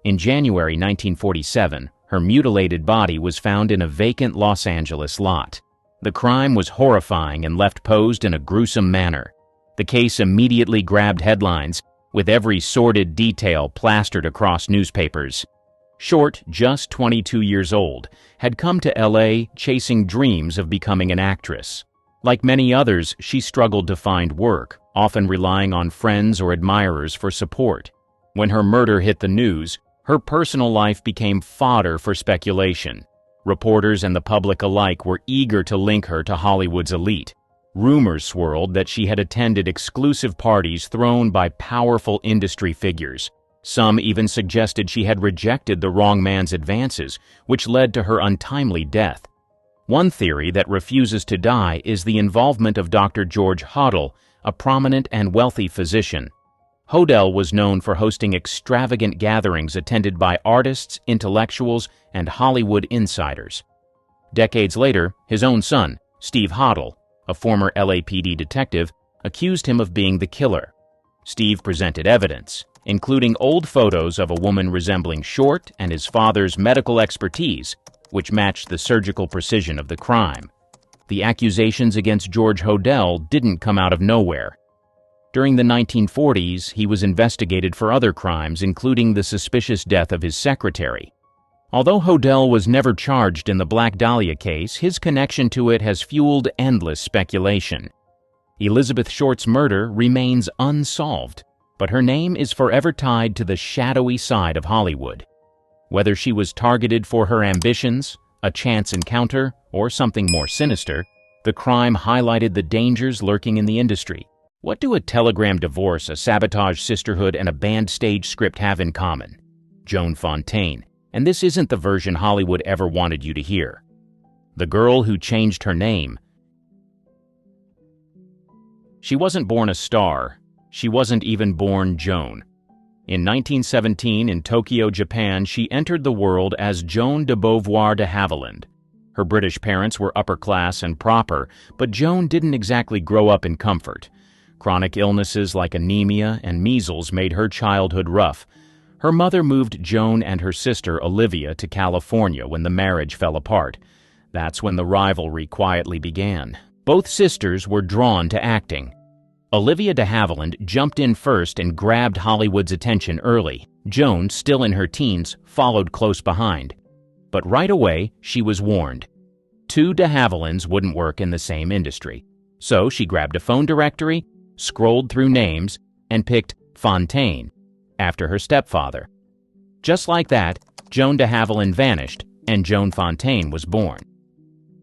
In January 1947, her mutilated body was found in a vacant Los Angeles lot. The crime was horrifying and left posed in a gruesome manner. The case immediately grabbed headlines, with every sordid detail plastered across newspapers. Short, just 22 years old, had come to LA chasing dreams of becoming an actress. Like many others, she struggled to find work, often relying on friends or admirers for support. When her murder hit the news, her personal life became fodder for speculation. Reporters and the public alike were eager to link her to Hollywood's elite. Rumors swirled that she had attended exclusive parties thrown by powerful industry figures. Some even suggested she had rejected the wrong man's advances, which led to her untimely death. One theory that refuses to die is the involvement of Dr. George Hodel, a prominent and wealthy physician. Hodel was known for hosting extravagant gatherings attended by artists, intellectuals, and Hollywood insiders. Decades later, his own son, Steve Hodel, a former LAPD detective, accused him of being the killer. Steve presented evidence, including old photos of a woman resembling Short and his father's medical expertise, which matched the surgical precision of the crime. The accusations against George Hodel didn't come out of nowhere. During the 1940s, he was investigated for other crimes, including the suspicious death of his secretary. Although Hodel was never charged in the Black Dahlia case, his connection to it has fueled endless speculation. Elizabeth Short's murder remains unsolved, but her name is forever tied to the shadowy side of Hollywood. Whether she was targeted for her ambitions, a chance encounter, or something more sinister, the crime highlighted the dangers lurking in the industry. What do a telegram divorce, a sabotage sisterhood, and a banned stage script have in common? Joan Fontaine. And this isn't the version Hollywood ever wanted you to hear. The girl who changed her name. She wasn't born a star. She wasn't even born Joan. In 1917, in Tokyo, Japan, she entered the world as Joan de Beauvoir de Havilland. Her British parents were upper class and proper, but Joan didn't exactly grow up in comfort. Chronic illnesses like anemia and measles made her childhood rough. Her mother moved Joan and her sister Olivia to California when the marriage fell apart. That's when the rivalry quietly began. Both sisters were drawn to acting. Olivia de Havilland jumped in first and grabbed Hollywood's attention early. Joan, still in her teens, followed close behind. But right away, she was warned. Two de Havillands wouldn't work in the same industry. So she grabbed a phone directory, scrolled through names, and picked Fontaine, after her stepfather. Just like that, Joan de Havilland vanished, and Joan Fontaine was born.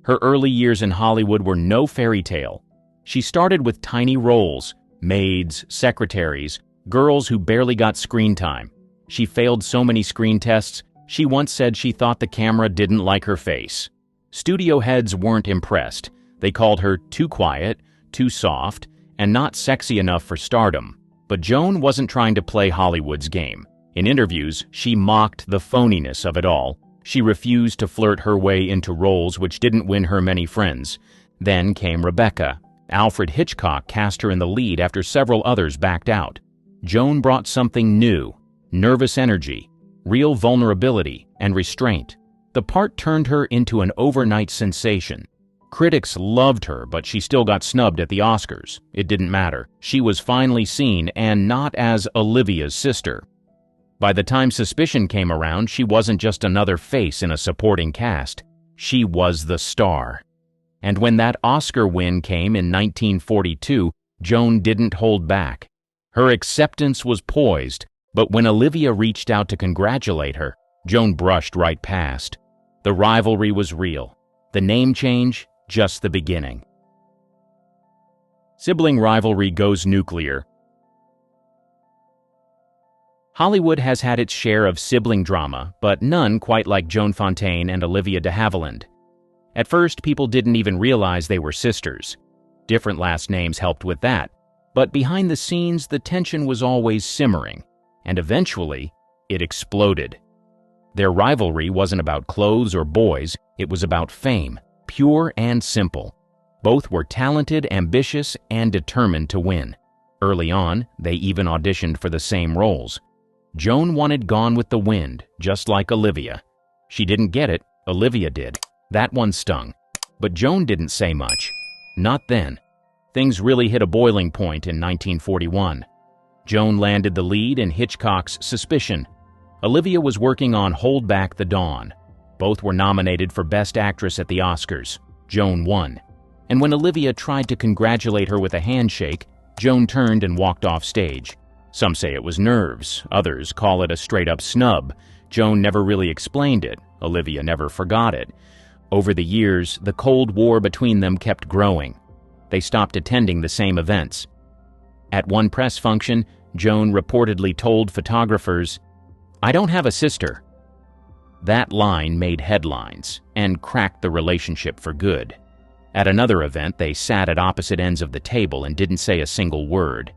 Her early years in Hollywood were no fairy tale. She started with tiny roles, maids, secretaries, girls who barely got screen time. She failed so many screen tests, she once said she thought the camera didn't like her face. Studio heads weren't impressed. They called her too quiet, too soft, and not sexy enough for stardom. But Joan wasn't trying to play Hollywood's game. In interviews, she mocked the phoniness of it all. She refused to flirt her way into roles which didn't win her many friends. Then came Rebecca. Alfred Hitchcock cast her in the lead after several others backed out. Joan brought something new, nervous energy, real vulnerability, and restraint. The part turned her into an overnight sensation. Critics loved her, but she still got snubbed at the Oscars. It didn't matter. She was finally seen, and not as Olivia's sister. By the time Suspicion came around, she wasn't just another face in a supporting cast. She was the star. And when that Oscar win came in 1942, Joan didn't hold back. Her acceptance was poised, but when Olivia reached out to congratulate her, Joan brushed right past. The rivalry was real. The name change, just the beginning. Sibling rivalry goes nuclear. Hollywood has had its share of sibling drama, but none quite like Joan Fontaine and Olivia de Havilland. At first, people didn't even realize they were sisters. Different last names helped with that, but behind the scenes, the tension was always simmering, and eventually, it exploded. Their rivalry wasn't about clothes or boys, it was about fame, pure and simple. Both were talented, ambitious, and determined to win. Early on, they even auditioned for the same roles. Joan wanted Gone with the Wind, just like Olivia. She didn't get it, Olivia did. That one stung. But Joan didn't say much. Not then. Things really hit a boiling point in 1941. Joan landed the lead in Hitchcock's Suspicion. Olivia was working on Hold Back the Dawn. Both were nominated for Best Actress at the Oscars. Joan won. And when Olivia tried to congratulate her with a handshake, Joan turned and walked off stage. Some say it was nerves, others call it a straight-up snub. Joan never really explained it, Olivia never forgot it. Over the years, the Cold War between them kept growing. They stopped attending the same events. At one press function, Joan reportedly told photographers, "I don't have a sister." That line made headlines and cracked the relationship for good. At another event, they sat at opposite ends of the table and didn't say a single word.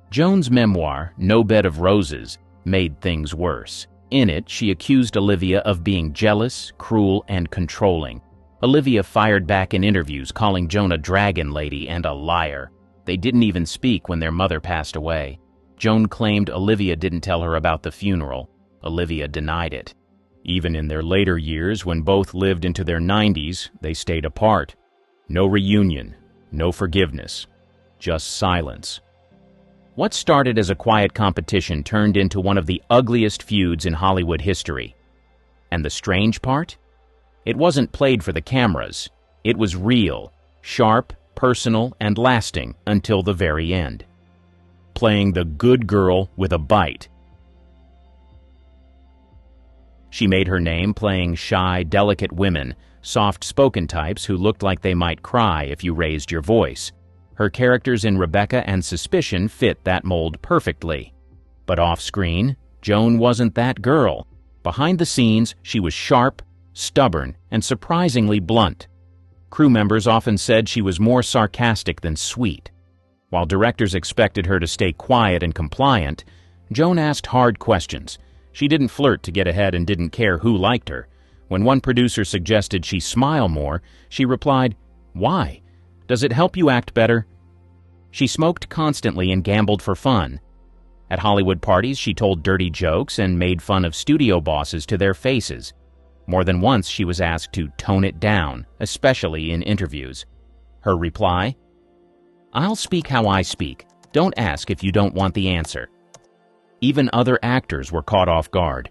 Joan's memoir, No Bed of Roses, made things worse. In it, she accused Olivia of being jealous, cruel, and controlling. Olivia fired back in interviews, calling Joan a dragon lady and a liar. They didn't even speak when their mother passed away. Joan claimed Olivia didn't tell her about the funeral. Olivia denied it. Even in their later years, when both lived into their 90s, they stayed apart. No reunion, no forgiveness, just silence. What started as a quiet competition turned into one of the ugliest feuds in Hollywood history. And the strange part? It wasn't played for the cameras. It was real, sharp, personal, and lasting until the very end. Playing the good girl with a bite. She made her name playing shy, delicate women, soft-spoken types who looked like they might cry if you raised your voice. Her characters in Rebecca and Suspicion fit that mold perfectly. But off-screen, Joan wasn't that girl. Behind the scenes, she was sharp, stubborn, and surprisingly blunt. Crew members often said she was more sarcastic than sweet. While directors expected her to stay quiet and compliant, Joan asked hard questions. She didn't flirt to get ahead and didn't care who liked her. When one producer suggested she smile more, she replied, "Why? Does it help you act better?" She smoked constantly and gambled for fun. At Hollywood parties, she told dirty jokes and made fun of studio bosses to their faces. More than once, she was asked to tone it down, especially in interviews. Her reply? "I'll speak how I speak. Don't ask if you don't want the answer." Even other actors were caught off guard.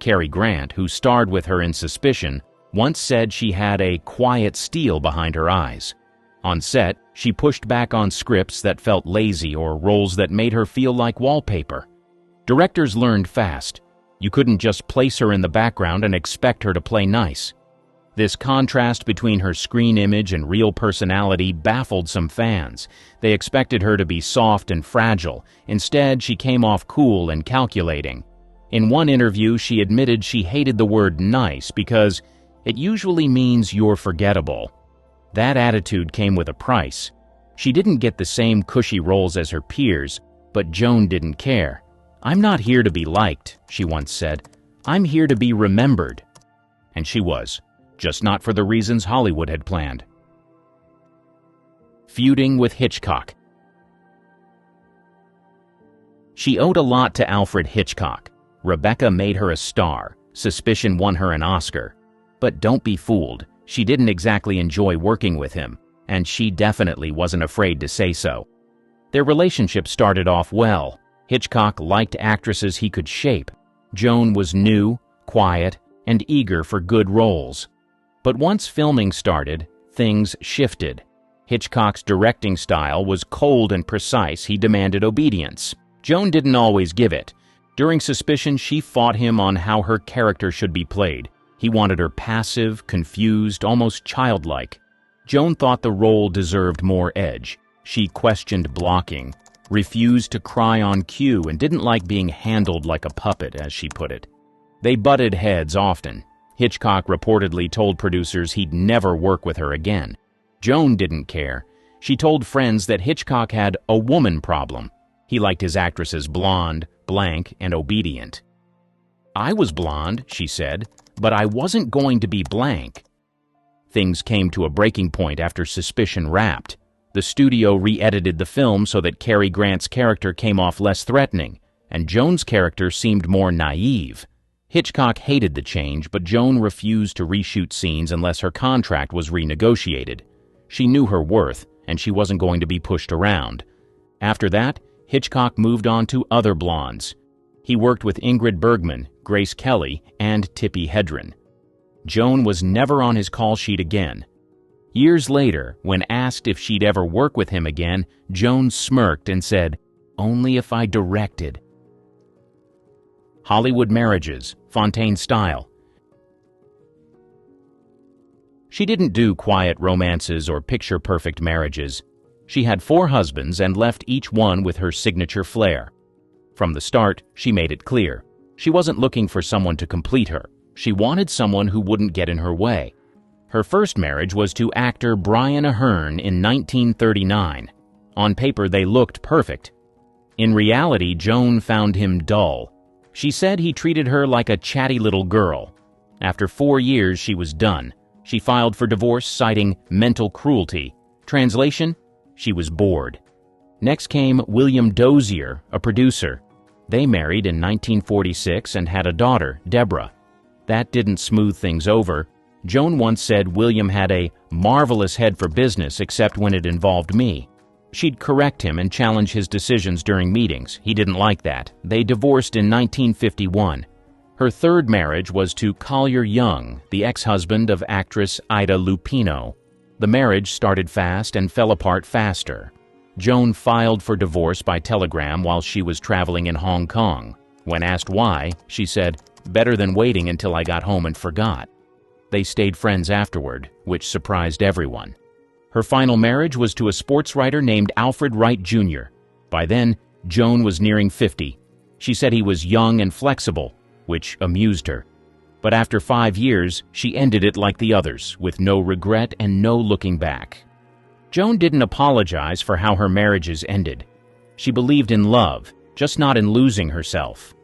Cary Grant, who starred with her in Suspicion, once said she had a quiet steel behind her eyes. On set, she pushed back on scripts that felt lazy or roles that made her feel like wallpaper. Directors learned fast. You couldn't just place her in the background and expect her to play nice. This contrast between her screen image and real personality baffled some fans. They expected her to be soft and fragile. Instead, she came off cool and calculating. In one interview, she admitted she hated the word nice because it usually means you're forgettable. That attitude came with a price. She didn't get the same cushy roles as her peers, but Joan didn't care. "I'm not here to be liked," she once said. "I'm here to be remembered." And she was, just not for the reasons Hollywood had planned. Feuding with Hitchcock. She owed a lot to Alfred Hitchcock. Rebecca made her a star. Suspicion won her an Oscar. But don't be fooled. She didn't exactly enjoy working with him, and she definitely wasn't afraid to say so. Their relationship started off well. Hitchcock liked actresses he could shape. Joan was new, quiet, and eager for good roles. But once filming started, things shifted. Hitchcock's directing style was cold and precise. He demanded obedience. Joan didn't always give it. During Suspicion, she fought him on how her character should be played. He wanted her passive, confused, almost childlike. Joan thought the role deserved more edge. She questioned blocking, refused to cry on cue, and didn't like being handled like a puppet, as she put it. They butted heads often. Hitchcock reportedly told producers he'd never work with her again. Joan didn't care. She told friends that Hitchcock had a woman problem. He liked his actresses blonde, blank, and obedient. "I was blonde," she said, "but I wasn't going to be blank." Things came to a breaking point after Suspicion wrapped. The studio re-edited the film so that Cary Grant's character came off less threatening, and Joan's character seemed more naive. Hitchcock hated the change, but Joan refused to reshoot scenes unless her contract was renegotiated. She knew her worth, and she wasn't going to be pushed around. After that, Hitchcock moved on to other blondes. He worked with Ingrid Bergman, Grace Kelly, and Tippi Hedren. Joan was never on his call sheet again. Years later, when asked if she'd ever work with him again, Joan smirked and said, "Only if I directed." Hollywood marriages, Fontaine style. She didn't do quiet romances or picture-perfect marriages. She had 4 husbands and left each one with her signature flair. From the start, she made it clear. She wasn't looking for someone to complete her. She wanted someone who wouldn't get in her way. Her first marriage was to actor Brian Aherne in 1939. On paper, they looked perfect. In reality, Joan found him dull. She said he treated her like a chatty little girl. After 4 years, she was done. She filed for divorce, citing mental cruelty. Translation: she was bored. Next came William Dozier, a producer. They married in 1946 and had a daughter, Deborah. That didn't smooth things over. Joan once said William had a marvelous head for business except when it involved me. She'd correct him and challenge his decisions during meetings. He didn't like that. They divorced in 1951. Her third marriage was to Collier Young, the ex-husband of actress Ida Lupino. The marriage started fast and fell apart faster. Joan filed for divorce by telegram while she was traveling in Hong Kong. When asked why, she said, "Better than waiting until I got home and forgot." They stayed friends afterward, which surprised everyone. Her final marriage was to a sports writer named Alfred Wright Jr. By then, Joan was nearing 50. She said he was young and flexible, which amused her. But after 5 years, she ended it like the others, with no regret and no looking back. Joan didn't apologize for how her marriages ended. She believed in love, just not in losing herself.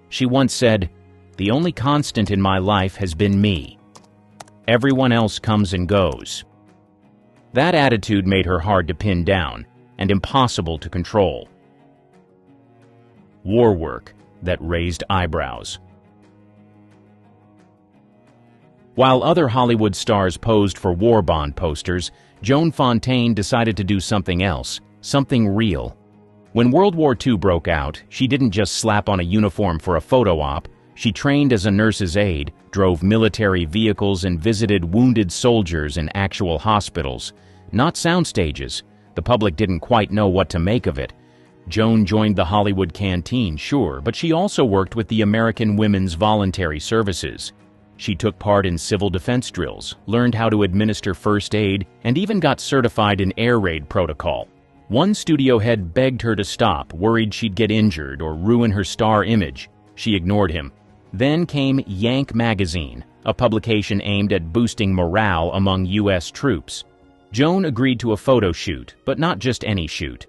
She once said, "The only constant in my life has been me. Everyone else comes and goes." That attitude made her hard to pin down and impossible to control. War work that raised eyebrows. While other Hollywood stars posed for war bond posters, Joan Fontaine decided to do something else, something real. When World War II broke out, she didn't just slap on a uniform for a photo op. She trained as a nurse's aide, drove military vehicles, and visited wounded soldiers in actual hospitals. Not sound stages. The public didn't quite know what to make of it. Joan joined the Hollywood canteen, sure, but she also worked with the American Women's Voluntary Services. She took part in civil defense drills, learned how to administer first aid, and even got certified in air raid protocol. One studio head begged her to stop, worried she'd get injured or ruin her star image. She ignored him. Then came Yank magazine, a publication aimed at boosting morale among U.S. troops. Joan agreed to a photo shoot, but not just any shoot.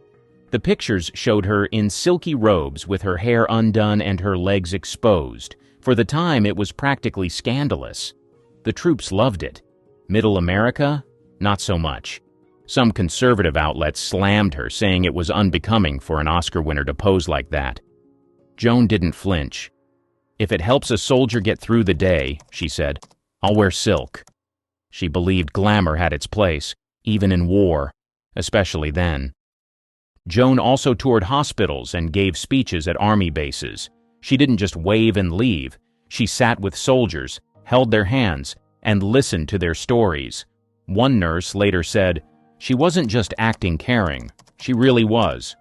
The pictures showed her in silky robes with her hair undone and her legs exposed. For the time, it was practically scandalous. The troops loved it. Middle America? Not so much. Some conservative outlets slammed her, saying it was unbecoming for an Oscar winner to pose like that. Joan didn't flinch. "If it helps a soldier get through the day," she said, "I'll wear silk." She believed glamour had its place, even in war, especially then. Joan also toured hospitals and gave speeches at army bases. She didn't just wave and leave. She sat with soldiers, held their hands, and listened to their stories. One nurse later said, "She wasn't just acting caring. She really was."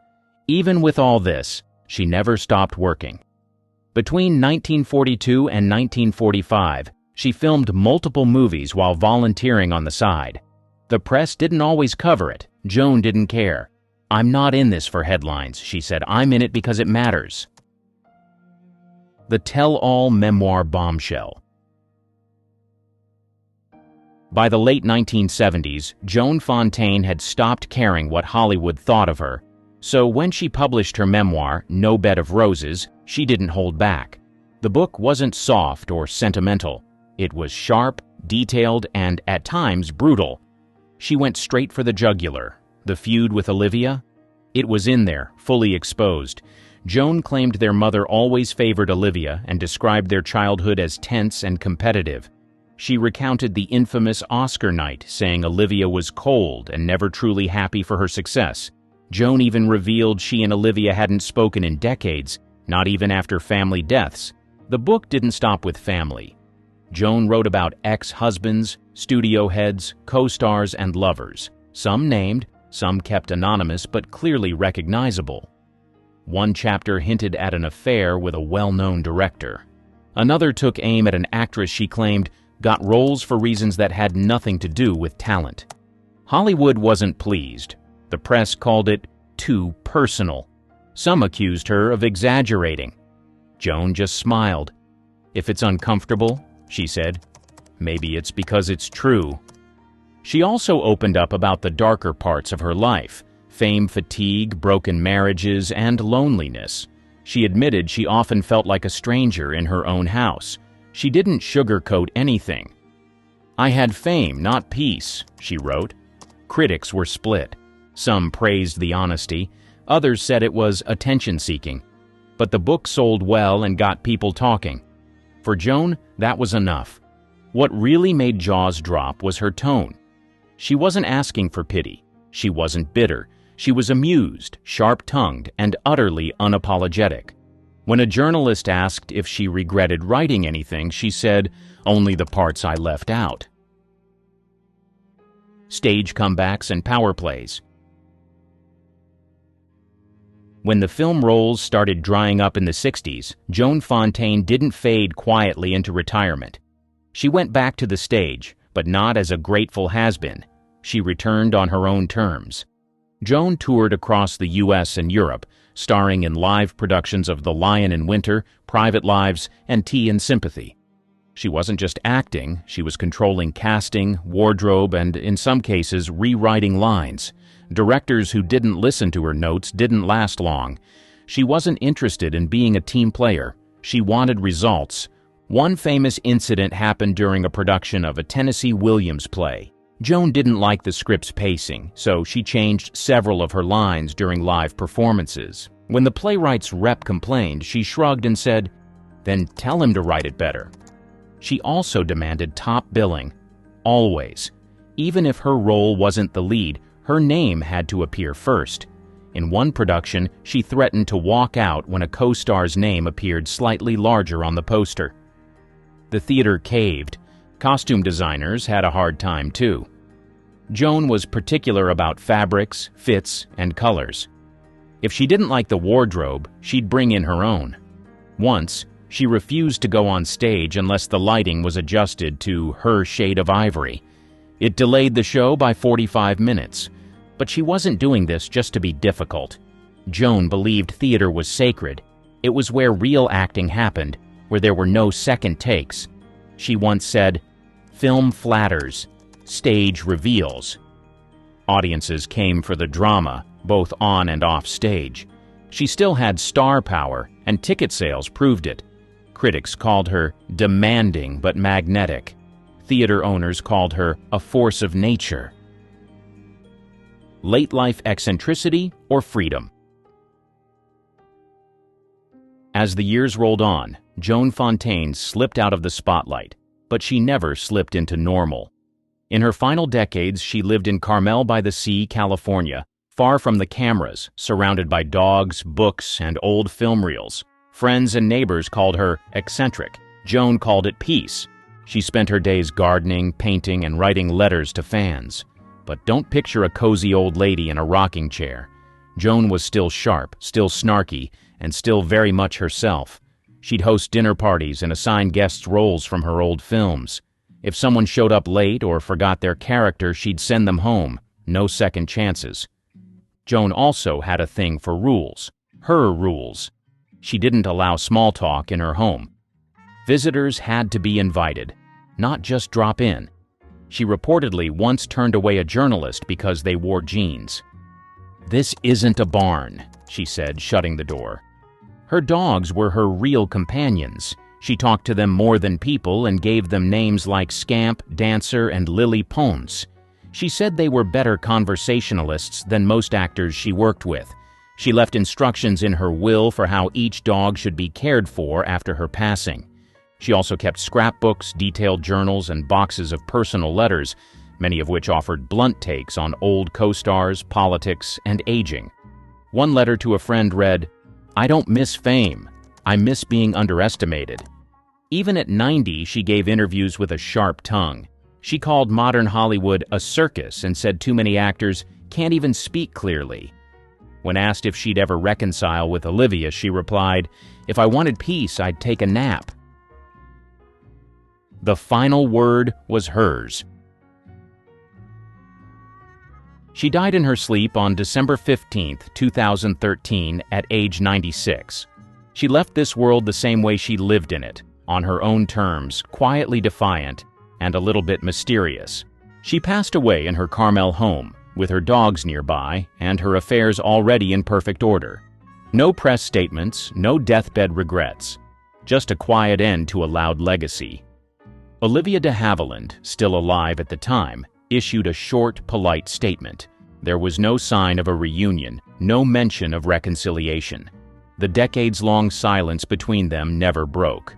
Even with all this, she never stopped working. Between 1942 and 1945, she filmed multiple movies while volunteering on the side. The press didn't always cover it. Joan didn't care. "I'm not in this for headlines," she said. "I'm in it because it matters." The tell-all memoir bombshell. By the late 1970s, Joan Fontaine had stopped caring what Hollywood thought of her. So when she published her memoir, No Bed of Roses, she didn't hold back. The book wasn't soft or sentimental. It was sharp, detailed, and at times brutal. She went straight for the jugular. The feud with Olivia? It was in there, fully exposed. Joan claimed their mother always favored Olivia and described their childhood as tense and competitive. She recounted the infamous Oscar night, saying Olivia was cold and never truly happy for her success. Joan even revealed she and Olivia hadn't spoken in decades, not even after family deaths. The book didn't stop with family. Joan wrote about ex-husbands, studio heads, co-stars, and lovers, some named, some kept anonymous but clearly recognizable. One chapter hinted at an affair with a well-known director. Another took aim at an actress she claimed got roles for reasons that had nothing to do with talent. Hollywood wasn't pleased. The press called it too personal. Some accused her of exaggerating. Joan just smiled. "If it's uncomfortable," she said, "maybe it's because it's true." She also opened up about the darker parts of her life: fame fatigue, broken marriages, and loneliness. She admitted she often felt like a stranger in her own house. She didn't sugarcoat anything. "I had fame, not peace," she wrote. Critics were split. Some praised the honesty. Others said it was attention-seeking. But the book sold well and got people talking. For Joan, that was enough. What really made jaws drop was her tone. She wasn't asking for pity. She wasn't bitter. She was amused, sharp-tongued, and utterly unapologetic. When a journalist asked if she regretted writing anything, she said, "Only the parts I left out." Stage comebacks and power plays. When the film roles started drying up in the 60s, Joan Fontaine didn't fade quietly into retirement. She went back to the stage, but not as a grateful has-been. She returned on her own terms. Joan toured across the U.S. and Europe, starring in live productions of The Lion in Winter, Private Lives, and Tea and Sympathy. She wasn't just acting, she was controlling casting, wardrobe, and in some cases, rewriting lines. Directors who didn't listen to her notes didn't last long. She wasn't interested in being a team player. She wanted results. One famous incident happened during a production of a Tennessee Williams play. Joan didn't like the script's pacing, so she changed several of her lines during live performances. When the playwright's rep complained, she shrugged and said, "Then tell him to write it better." She also demanded top billing. Always. Even if her role wasn't the lead, her name had to appear first. In one production, she threatened to walk out when a co-star's name appeared slightly larger on the poster. The theater caved. Costume designers had a hard time too. Joan was particular about fabrics, fits, and colors. If she didn't like the wardrobe, she'd bring in her own. Once, she refused to go on stage unless the lighting was adjusted to her shade of ivory. It delayed the show by 45 minutes. But she wasn't doing this just to be difficult. Joan believed theater was sacred. It was where real acting happened, where there were no second takes. She once said, "Film flatters, stage reveals." Audiences came for the drama, both on and off stage. She still had star power, and ticket sales proved it. Critics called her demanding but magnetic. Theater owners called her a force of nature. Late-life eccentricity or freedom? As the years rolled on, Joan Fontaine slipped out of the spotlight, but she never slipped into normal. In her final decades, she lived in Carmel-by-the-Sea, California, far from the cameras, surrounded by dogs, books, and old film reels. Friends and neighbors called her eccentric. Joan called it peace. She spent her days gardening, painting, and writing letters to fans. But don't picture a cozy old lady in a rocking chair. Joan was still sharp, still snarky, and still very much herself. She'd host dinner parties and assign guests roles from her old films. If someone showed up late or forgot their character, she'd send them home. No second chances. Joan also had a thing for rules. Her rules. She didn't allow small talk in her home. Visitors had to be invited, not just drop in. She reportedly once turned away a journalist because they wore jeans. "This isn't a barn," she said, shutting the door. Her dogs were her real companions. She talked to them more than people and gave them names like Scamp, Dancer, and Lily Pons. She said they were better conversationalists than most actors she worked with. She left instructions in her will for how each dog should be cared for after her passing. She also kept scrapbooks, detailed journals, and boxes of personal letters, many of which offered blunt takes on old co-stars, politics, and aging. One letter to a friend read, "I don't miss fame. I miss being underestimated." Even at 90, she gave interviews with a sharp tongue. She called modern Hollywood a circus and said too many actors can't even speak clearly. When asked if she'd ever reconcile with Olivia, she replied, "If I wanted peace, I'd take a nap." The final word was hers. She died in her sleep on December 15, 2013, at age 96. She left this world the same way she lived in it, on her own terms, quietly defiant, and a little bit mysterious. She passed away in her Carmel home, with her dogs nearby and her affairs already in perfect order. No press statements, no deathbed regrets, just a quiet end to a loud legacy. Olivia de Havilland, still alive at the time, issued a short, polite statement. There was no sign of a reunion, no mention of reconciliation. The decades-long silence between them never broke.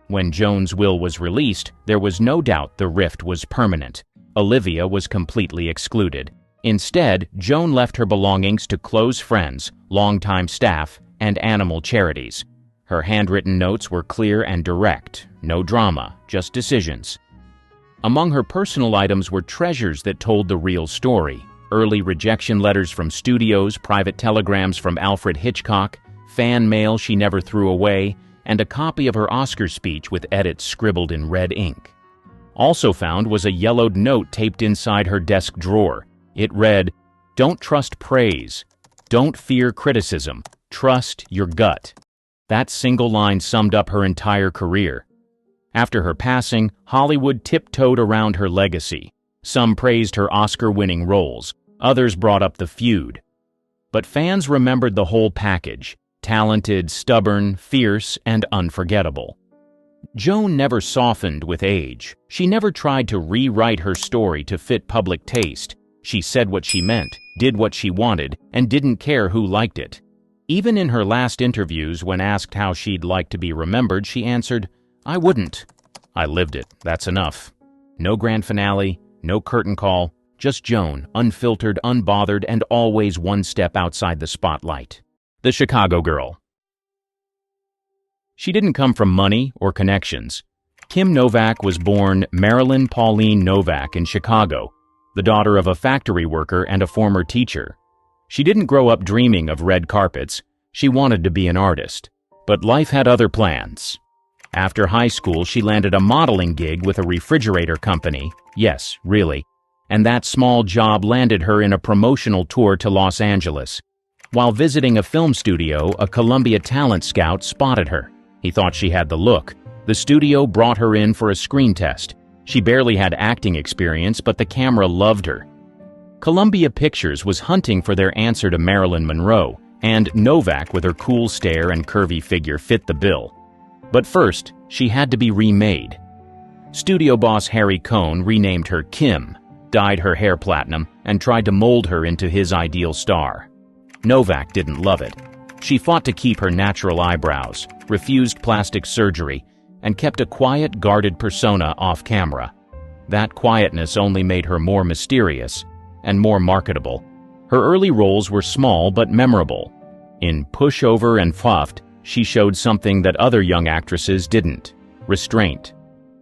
When Joan's will was released, there was no doubt the rift was permanent. Olivia was completely excluded. Instead, Joan left her belongings to close friends, longtime staff, and animal charities. Her handwritten notes were clear and direct, no drama, just decisions. Among her personal items were treasures that told the real story: early rejection letters from studios, private telegrams from Alfred Hitchcock, fan mail she never threw away, and a copy of her Oscar speech with edits scribbled in red ink. Also found was a yellowed note taped inside her desk drawer. It read, "Don't trust praise. Don't fear criticism. Trust your gut." That single line summed up her entire career. After her passing, Hollywood tiptoed around her legacy. Some praised her Oscar-winning roles. Others brought up the feud. But fans remembered the whole package: talented, stubborn, fierce, and unforgettable. Joan never softened with age. She never tried to rewrite her story to fit public taste. She said what she meant, did what she wanted, and didn't care who liked it. Even in her last interviews, when asked how she'd like to be remembered, she answered, "I wouldn't. I lived it. That's enough." No grand finale, no curtain call, just Joan, unfiltered, unbothered, and always one step outside the spotlight. The Chicago Girl. She didn't come from money or connections. Kim Novak was born Marilyn Pauline Novak in Chicago, the daughter of a factory worker and a former teacher. She didn't grow up dreaming of red carpets. She wanted to be an artist. But life had other plans. After high school, she landed a modeling gig with a refrigerator company. Yes, really. And that small job landed her in a promotional tour to Los Angeles. While visiting a film studio, a Columbia talent scout spotted her. He thought she had the look. The studio brought her in for a screen test. She barely had acting experience, but the camera loved her. Columbia Pictures was hunting for their answer to Marilyn Monroe, and Novak, with her cool stare and curvy figure, fit the bill. But first, she had to be remade. Studio boss Harry Cohn renamed her Kim, dyed her hair platinum, and tried to mold her into his ideal star. Novak didn't love it. She fought to keep her natural eyebrows, refused plastic surgery, and kept a quiet, guarded persona off camera. That quietness only made her more mysterious and more marketable. Her early roles were small but memorable. In Pushover and Pfuffed, she showed something that other young actresses didn't: restraint.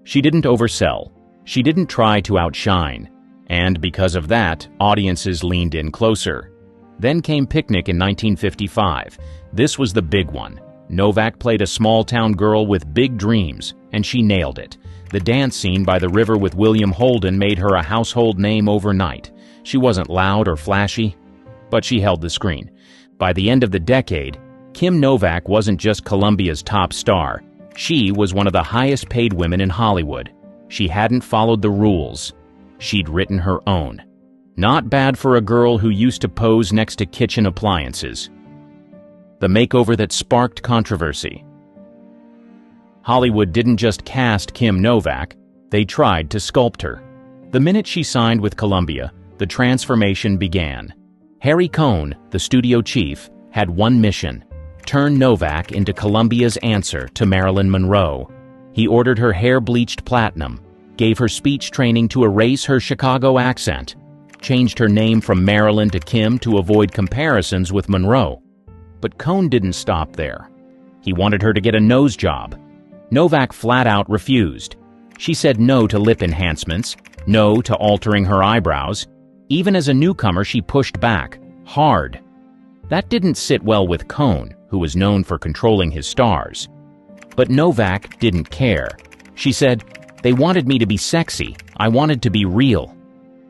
She didn't oversell. She didn't try to outshine. And because of that, audiences leaned in closer. Then came Picnic in 1955. This was the big one. Novak played a small-town girl with big dreams, and she nailed it. The dance scene by the river with William Holden made her a household name overnight. She wasn't loud or flashy. but she held the screen. By the end of the decade, Kim Novak wasn't just Columbia's top star. She was one of the highest-paid women in Hollywood. She hadn't followed the rules. She'd written her own. Not bad for a girl who used to pose next to kitchen appliances. The makeover that sparked controversy. Hollywood didn't just cast Kim Novak, they tried to sculpt her. The minute she signed with Columbia, the transformation began. Harry Cohn, the studio chief, had one mission: turn Novak into Columbia's answer to Marilyn Monroe. He ordered her hair bleached platinum, gave her speech training to erase her Chicago accent, changed her name from Marilyn to Kim to avoid comparisons with Monroe. But Cohn didn't stop there. He wanted her to get a nose job. Novak flat out refused. She said no to lip enhancements, no to altering her eyebrows. Even as a newcomer, she pushed back, hard. That didn't sit well with Cohn, who was known for controlling his stars. But Novak didn't care. She said, "They wanted me to be sexy. I wanted to be real."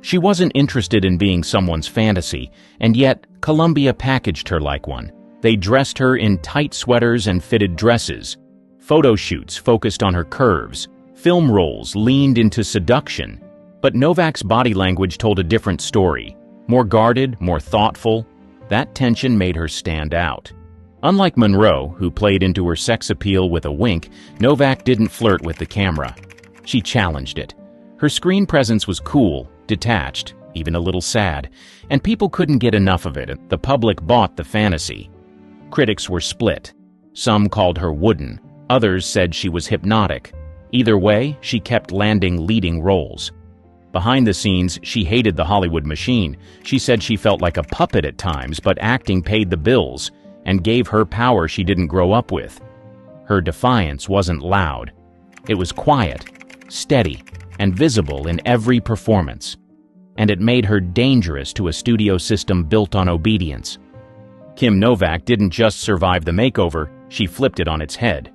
She wasn't interested in being someone's fantasy, and yet Columbia packaged her like one. They dressed her in tight sweaters and fitted dresses. Photo shoots focused on her curves. Film roles leaned into seduction. But Novak's body language told a different story. More guarded, more thoughtful. That tension made her stand out. Unlike Monroe, who played into her sex appeal with a wink, Novak didn't flirt with the camera. She challenged it. Her screen presence was cool, detached, even a little sad, and people couldn't get enough of it. The public bought the fantasy. Critics were split. Some called her wooden. Others said she was hypnotic. Either way, she kept landing leading roles. Behind the scenes, she hated the Hollywood machine. She said she felt like a puppet at times, but acting paid the bills and gave her power she didn't grow up with. Her defiance wasn't loud. It was quiet, steady, and visible in every performance. And it made her dangerous to a studio system built on obedience. Kim Novak didn't just survive the makeover, she flipped it on its head.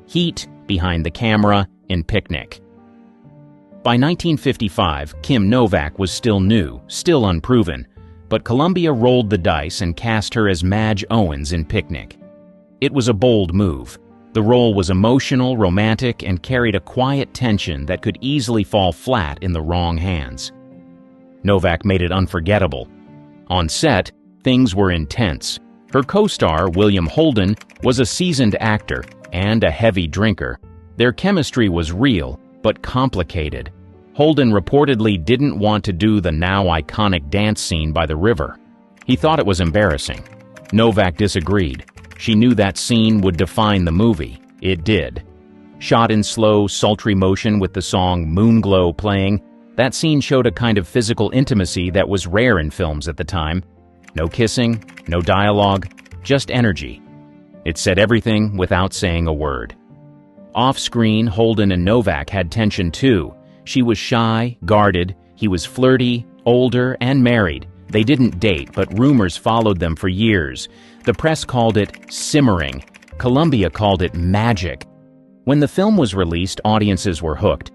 Heat behind the camera in Picnic. By 1955, Kim Novak was still new, still unproven, but Columbia rolled the dice and cast her as Madge Owens in Picnic. It was a bold move. The role was emotional, romantic, and carried a quiet tension that could easily fall flat in the wrong hands. Novak made it unforgettable. On set, things were intense. Her co-star, William Holden, was a seasoned actor and a heavy drinker. Their chemistry was real, but complicated. Holden reportedly didn't want to do the now iconic dance scene by the river. He thought it was embarrassing. Novak disagreed. She knew that scene would define the movie. It did. Shot in slow, sultry motion with the song Moonglow playing, that scene showed a kind of physical intimacy that was rare in films at the time. No kissing, no dialogue, just energy. It said everything without saying a word. Off-screen, Holden and Novak had tension too. She was shy, guarded, he was flirty, older, and married. They didn't date, but rumors followed them for years. The press called it simmering. Columbia called it magic. When the film was released, audiences were hooked.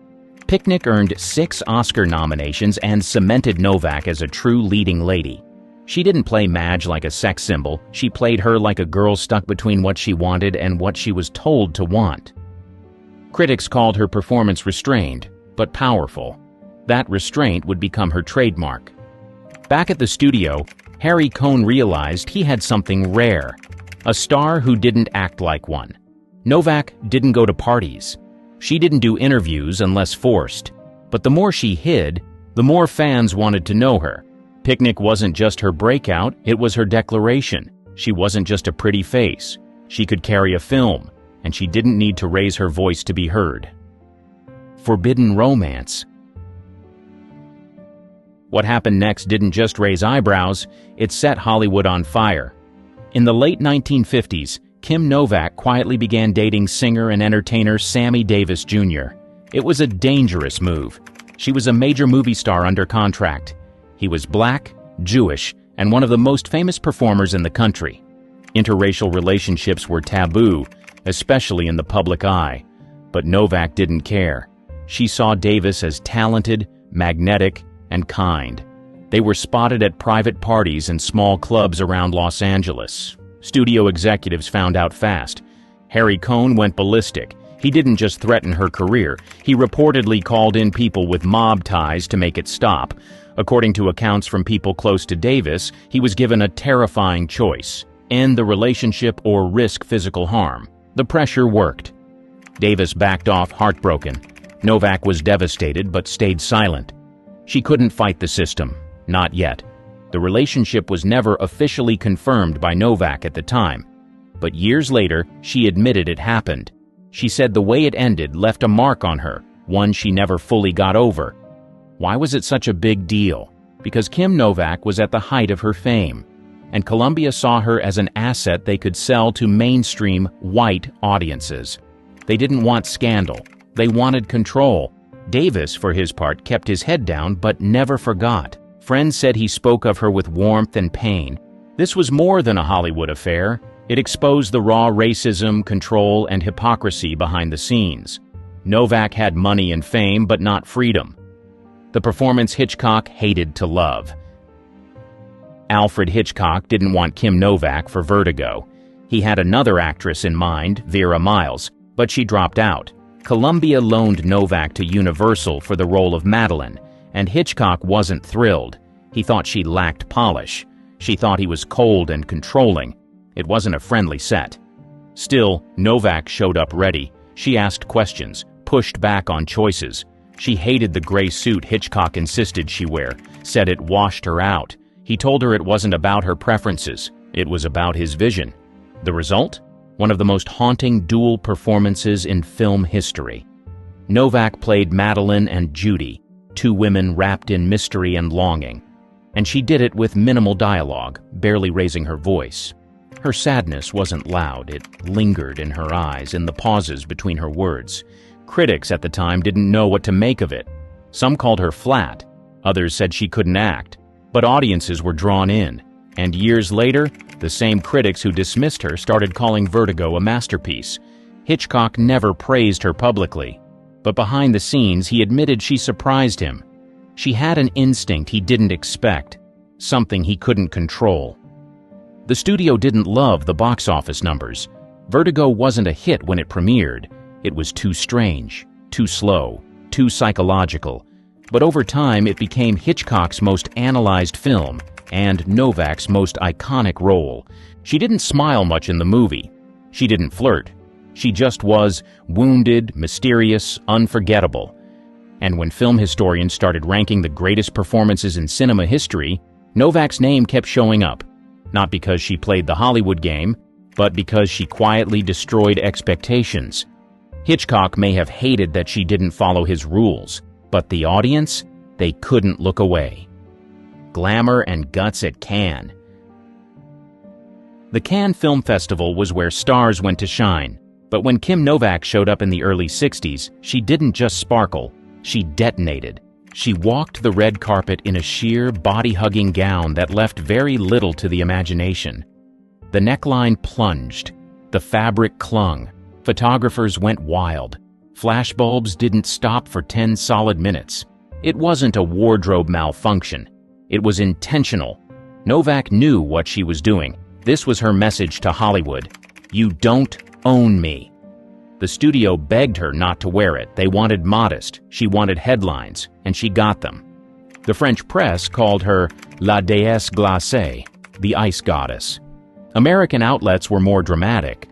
Picnic earned 6 Oscar nominations and cemented Novak as a true leading lady. She didn't play Madge like a sex symbol. She played her like a girl stuck between what she wanted and what she was told to want. Critics called her performance restrained, but powerful. That restraint would become her trademark. Back at the studio, Harry Cohn realized he had something rare, a star who didn't act like one. Novak didn't go to parties. She didn't do interviews unless forced. But the more she hid, the more fans wanted to know her. Picnic wasn't just her breakout, it was her declaration. She wasn't just a pretty face. She could carry a film, and she didn't need to raise her voice to be heard. Forbidden romance. What happened next didn't just raise eyebrows, it set Hollywood on fire. In the late 1950s, Kim Novak quietly began dating singer and entertainer Sammy Davis Jr. It was a dangerous move. She was a major movie star under contract. He was black, Jewish, and one of the most famous performers in the country. Interracial relationships were taboo, especially in the public eye. But Novak didn't care. She saw Davis as talented, magnetic, and kind. They were spotted at private parties and small clubs around Los Angeles. Studio executives found out fast. Harry Cohn went ballistic. He didn't just threaten her career. He reportedly called in people with mob ties to make it stop. According to accounts from people close to Davis, he was given a terrifying choice: end the relationship or risk physical harm. The pressure worked. Davis backed off, heartbroken. Novak was devastated but stayed silent. She couldn't fight the system. Not yet. The relationship was never officially confirmed by Novak at the time. But years later, she admitted it happened. She said the way it ended left a mark on her, one she never fully got over. Why was it such a big deal? Because Kim Novak was at the height of her fame, and Columbia saw her as an asset they could sell to mainstream, white audiences. They didn't want scandal. They wanted control. Davis, for his part, kept his head down but never forgot. Friends said he spoke of her with warmth and pain. This was more than a Hollywood affair. It exposed the raw racism, control, and hypocrisy behind the scenes. Novak had money and fame, but not freedom. The performance Hitchcock hated to love. Alfred Hitchcock didn't want Kim Novak for Vertigo. He had another actress in mind, Vera Miles, but she dropped out. Columbia loaned Novak to Universal for the role of Madeline, and Hitchcock wasn't thrilled. He thought she lacked polish. She thought he was cold and controlling. It wasn't a friendly set. Still, Novak showed up ready. She asked questions, pushed back on choices. She hated the gray suit Hitchcock insisted she wear, said it washed her out. He told her it wasn't about her preferences. It was about his vision. The result? One of the most haunting dual performances in film history. Novak played Madeline and Judy, two women wrapped in mystery and longing. And she did it with minimal dialogue, barely raising her voice. Her sadness wasn't loud. It lingered in her eyes, in the pauses between her words. Critics at the time didn't know what to make of it. Some called her flat. Others said she couldn't act. But audiences were drawn in. And years later, the same critics who dismissed her started calling Vertigo a masterpiece. Hitchcock never praised her publicly. But behind the scenes, he admitted she surprised him. She had an instinct he didn't expect, something he couldn't control. The studio didn't love the box office numbers. Vertigo wasn't a hit when it premiered. It was too strange, too slow, too psychological. But over time, it became Hitchcock's most analyzed film and Novak's most iconic role. She didn't smile much in the movie. She didn't flirt. She just was wounded, mysterious, unforgettable. And when film historians started ranking the greatest performances in cinema history, Novak's name kept showing up. Not because she played the Hollywood game, but because she quietly destroyed expectations. Hitchcock may have hated that she didn't follow his rules, but the audience, they couldn't look away. Glamour and guts at Cannes. The Cannes Film Festival was where stars went to shine, but when Kim Novak showed up in the early 60s, she didn't just sparkle, she detonated. She walked the red carpet in a sheer, body-hugging gown that left very little to the imagination. The neckline plunged. The fabric clung. Photographers went wild. Flashbulbs didn't stop for 10 solid minutes. It wasn't a wardrobe malfunction. It was intentional. Novak knew what she was doing. This was her message to Hollywood. You don't own me. The studio begged her not to wear it. They wanted modest. She wanted headlines, and she got them. The French press called her La Déesse Glacée, the ice goddess. American outlets were more dramatic.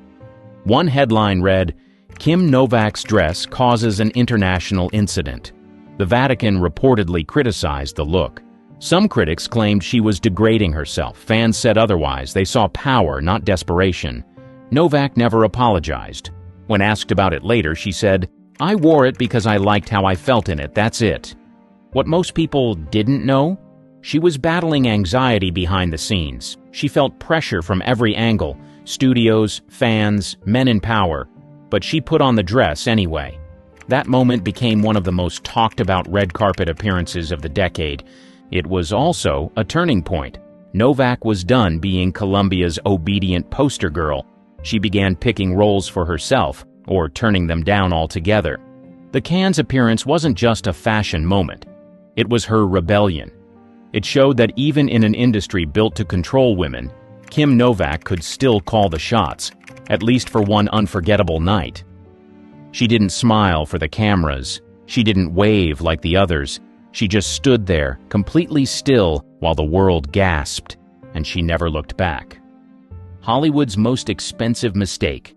One headline read, Kim Novak's dress causes an international incident. The Vatican reportedly criticized the look. Some critics claimed she was degrading herself. Fans said otherwise. They saw power, not desperation. Novak never apologized. When asked about it later, she said, I wore it because I liked how I felt in it, that's it. What most people didn't know? She was battling anxiety behind the scenes. She felt pressure from every angle, studios, fans, men in power. But she put on the dress anyway. That moment became one of the most talked about red carpet appearances of the decade. It was also a turning point. Novak was done being Columbia's obedient poster girl. She began picking roles for herself, or turning them down altogether. The Cannes appearance wasn't just a fashion moment. It was her rebellion. It showed that even in an industry built to control women, Kim Novak could still call the shots, at least for one unforgettable night. She didn't smile for the cameras. She didn't wave like the others. She just stood there, completely still, while the world gasped, and she never looked back. Hollywood's most expensive mistake.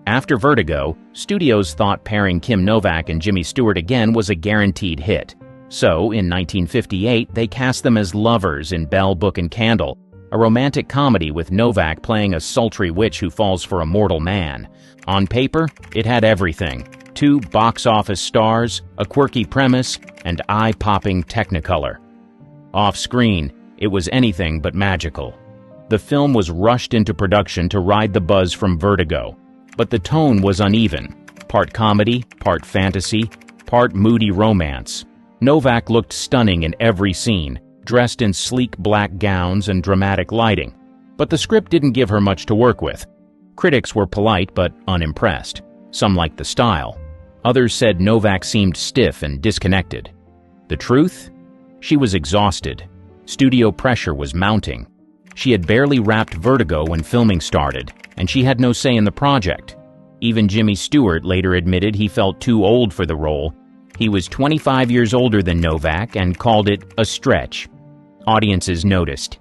After Vertigo, studios thought pairing Kim Novak and Jimmy Stewart again was a guaranteed hit. So, in 1958, they cast them as lovers in Bell, Book and Candle, a romantic comedy with Novak playing a sultry witch who falls for a mortal man. On paper, it had everything: 2 box office stars, a quirky premise, and eye-popping Technicolor. Off-screen, it was anything but magical. The film was rushed into production to ride the buzz from Vertigo, but the tone was uneven. Part comedy, part fantasy, part moody romance. Novak looked stunning in every scene, dressed in sleek black gowns and dramatic lighting. But the script didn't give her much to work with. Critics were polite but unimpressed. Some liked the style. Others said Novak seemed stiff and disconnected. The truth? She was exhausted. Studio pressure was mounting. She had barely wrapped Vertigo when filming started, and she had no say in the project. Even Jimmy Stewart later admitted he felt too old for the role. He was 25 years older than Novak and called it a stretch. Audiences noticed.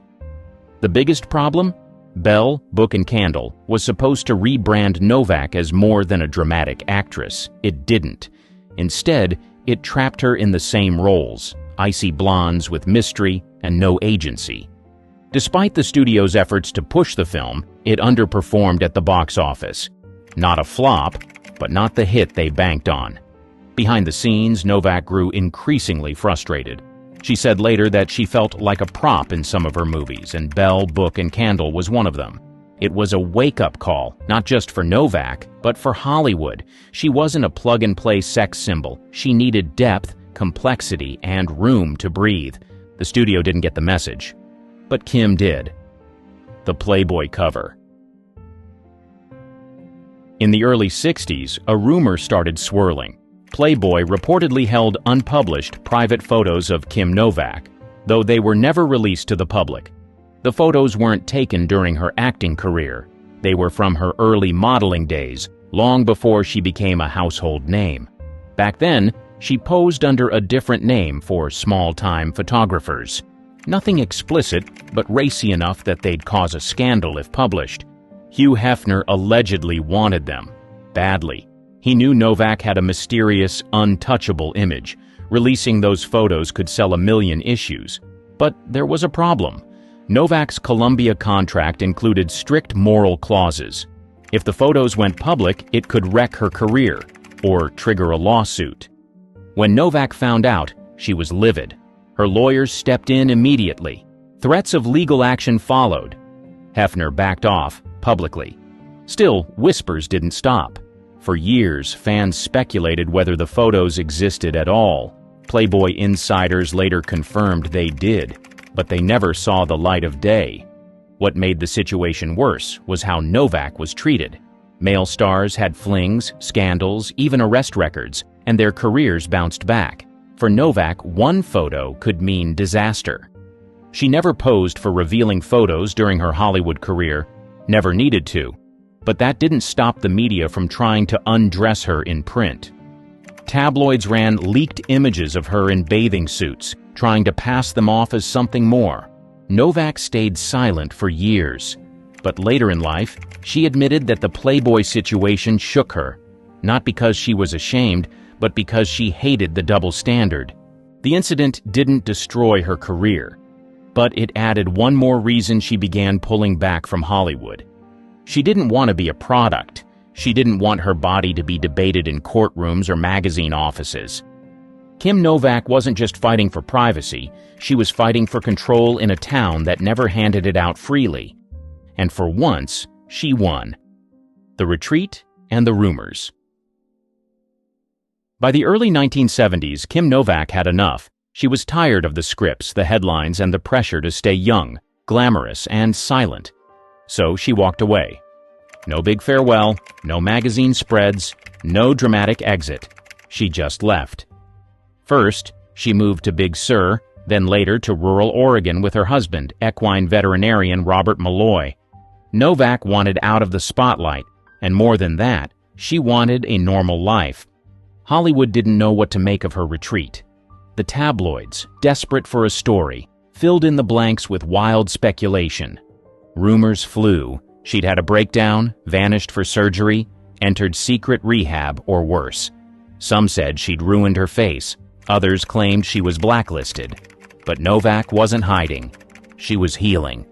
The biggest problem? Bell, Book and Candle was supposed to rebrand Novak as more than a dramatic actress. It didn't. Instead, it trapped her in the same roles: icy blondes with mystery and no agency. Despite the studio's efforts to push the film, it underperformed at the box office. Not a flop, but not the hit they banked on. Behind the scenes, Novak grew increasingly frustrated. She said later that she felt like a prop in some of her movies, and Bell, Book and Candle was one of them. It was a wake-up call, not just for Novak, but for Hollywood. She wasn't a plug-and-play sex symbol. She needed depth, complexity, and room to breathe. The studio didn't get the message. But Kim did. The Playboy cover. In the early 60s, a rumor started swirling. Playboy reportedly held unpublished private photos of Kim Novak, though they were never released to the public. The photos weren't taken during her acting career. They were from her early modeling days, long before she became a household name. Back then, she posed under a different name for small-time photographers. Nothing explicit, but racy enough that they'd cause a scandal if published. Hugh Hefner allegedly wanted them. Badly. He knew Novak had a mysterious, untouchable image. Releasing those photos could sell 1 million issues. But there was a problem. Novak's Columbia contract included strict moral clauses. If the photos went public, it could wreck her career, or trigger a lawsuit. When Novak found out, she was livid. Her lawyers stepped in immediately. Threats of legal action followed. Hefner backed off, publicly. Still, whispers didn't stop. For years, fans speculated whether the photos existed at all. Playboy insiders later confirmed they did, but they never saw the light of day. What made the situation worse was how Novak was treated. Male stars had flings, scandals, even arrest records, and their careers bounced back. For Novak, one photo could mean disaster. She never posed for revealing photos during her Hollywood career, never needed to. But that didn't stop the media from trying to undress her in print. Tabloids ran leaked images of her in bathing suits, trying to pass them off as something more. Novak stayed silent for years. But later in life, she admitted that the Playboy situation shook her, not because she was ashamed, but because she hated the double standard. The incident didn't destroy her career, but it added one more reason she began pulling back from Hollywood. She didn't want to be a product. She didn't want her body to be debated in courtrooms or magazine offices. Kim Novak wasn't just fighting for privacy, she was fighting for control in a town that never handed it out freely. And for once, she won. The retreat and the rumors. By the early 1970s, Kim Novak had enough. She was tired of the scripts, the headlines, and the pressure to stay young, glamorous, and silent. So she walked away. No big farewell, no magazine spreads, no dramatic exit. She just left. First, she moved to Big Sur, then later to rural Oregon with her husband, equine veterinarian Robert Malloy. Novak wanted out of the spotlight, and more than that, she wanted a normal life. Hollywood didn't know what to make of her retreat. The tabloids, desperate for a story, filled in the blanks with wild speculation. Rumors flew. She'd had a breakdown, vanished for surgery, entered secret rehab, or worse. Some said she'd ruined her face. Others claimed she was blacklisted. But Novak wasn't hiding. She was healing.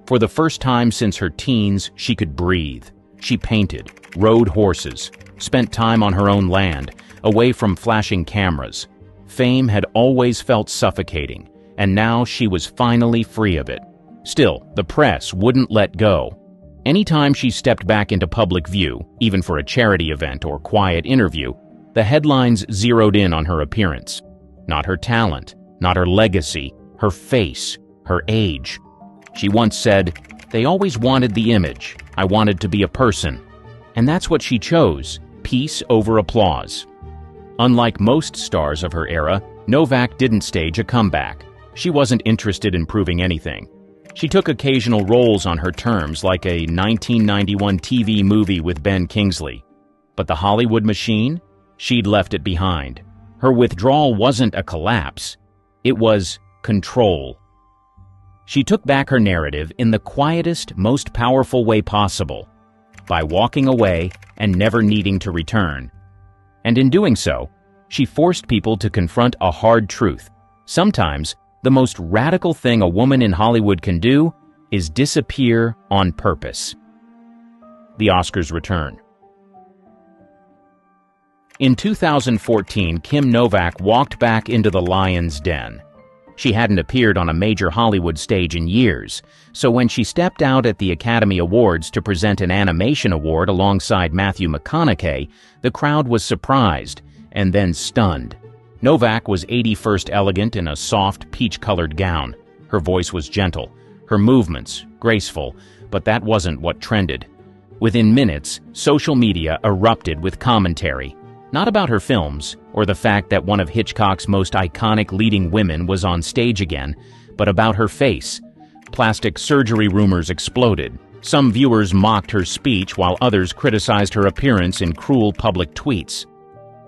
For the first time since her teens, she could breathe. She painted, rode horses, spent time on her own land, away from flashing cameras. Fame had always felt suffocating, and now she was finally free of it. Still, the press wouldn't let go. Anytime she stepped back into public view, even for a charity event or quiet interview, the headlines zeroed in on her appearance. Not her talent, not her legacy, her face, her age. She once said, "They always wanted the image. I wanted to be a person." And that's what she chose, peace over applause. Unlike most stars of her era, Novak didn't stage a comeback. She wasn't interested in proving anything. She took occasional roles on her terms, like a 1991 TV movie with Ben Kingsley. But the Hollywood machine? She'd left it behind. Her withdrawal wasn't a collapse. It was control. She took back her narrative in the quietest, most powerful way possible, by walking away and never needing to return. And in doing so, she forced people to confront a hard truth. Sometimes, the most radical thing a woman in Hollywood can do is disappear on purpose. The Oscars return. In 2014, Kim Novak walked back into the lion's den. She hadn't appeared on a major Hollywood stage in years, so when she stepped out at the Academy Awards to present an animation award alongside Matthew McConaughey, the crowd was surprised and then stunned. Novak was 81st elegant in a soft, peach-colored gown. Her voice was gentle, her movements graceful, but that wasn't what trended. Within minutes, social media erupted with commentary, not about her films or the fact that one of Hitchcock's most iconic leading women was on stage again, but about her face. Plastic surgery rumors exploded. Some viewers mocked her speech while others criticized her appearance in cruel public tweets.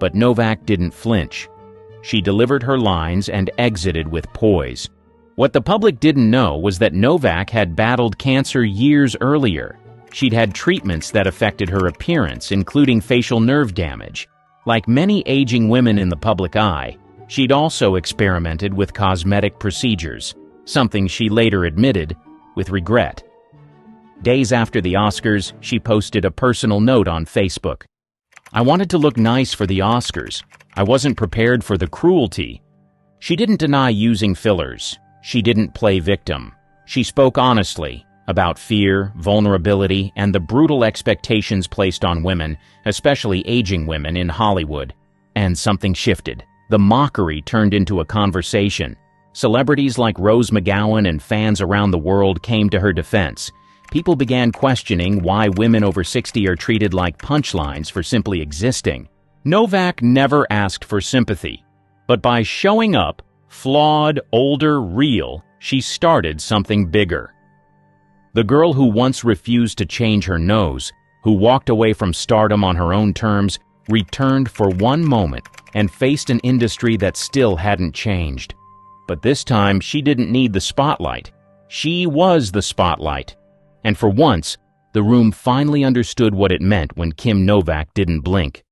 But Novak didn't flinch. She delivered her lines and exited with poise. What the public didn't know was that Novak had battled cancer years earlier. She'd had treatments that affected her appearance, including facial nerve damage. Like many aging women in the public eye, she'd also experimented with cosmetic procedures, something she later admitted with regret. Days after the Oscars, she posted a personal note on Facebook. "I wanted to look nice for the Oscars. I wasn't prepared for the cruelty." She didn't deny using fillers. She didn't play victim. She spoke honestly about fear, vulnerability, and the brutal expectations placed on women, especially aging women in Hollywood. And something shifted. The mockery turned into a conversation. Celebrities like Rose McGowan and fans around the world came to her defense. People began questioning why women over 60 are treated like punchlines for simply existing. Novak never asked for sympathy, but by showing up, flawed, older, real, she started something bigger. The girl who once refused to change her nose, who walked away from stardom on her own terms, returned for one moment and faced an industry that still hadn't changed. But this time, she didn't need the spotlight. She was the spotlight. And for once, the room finally understood what it meant when Kim Novak didn't blink.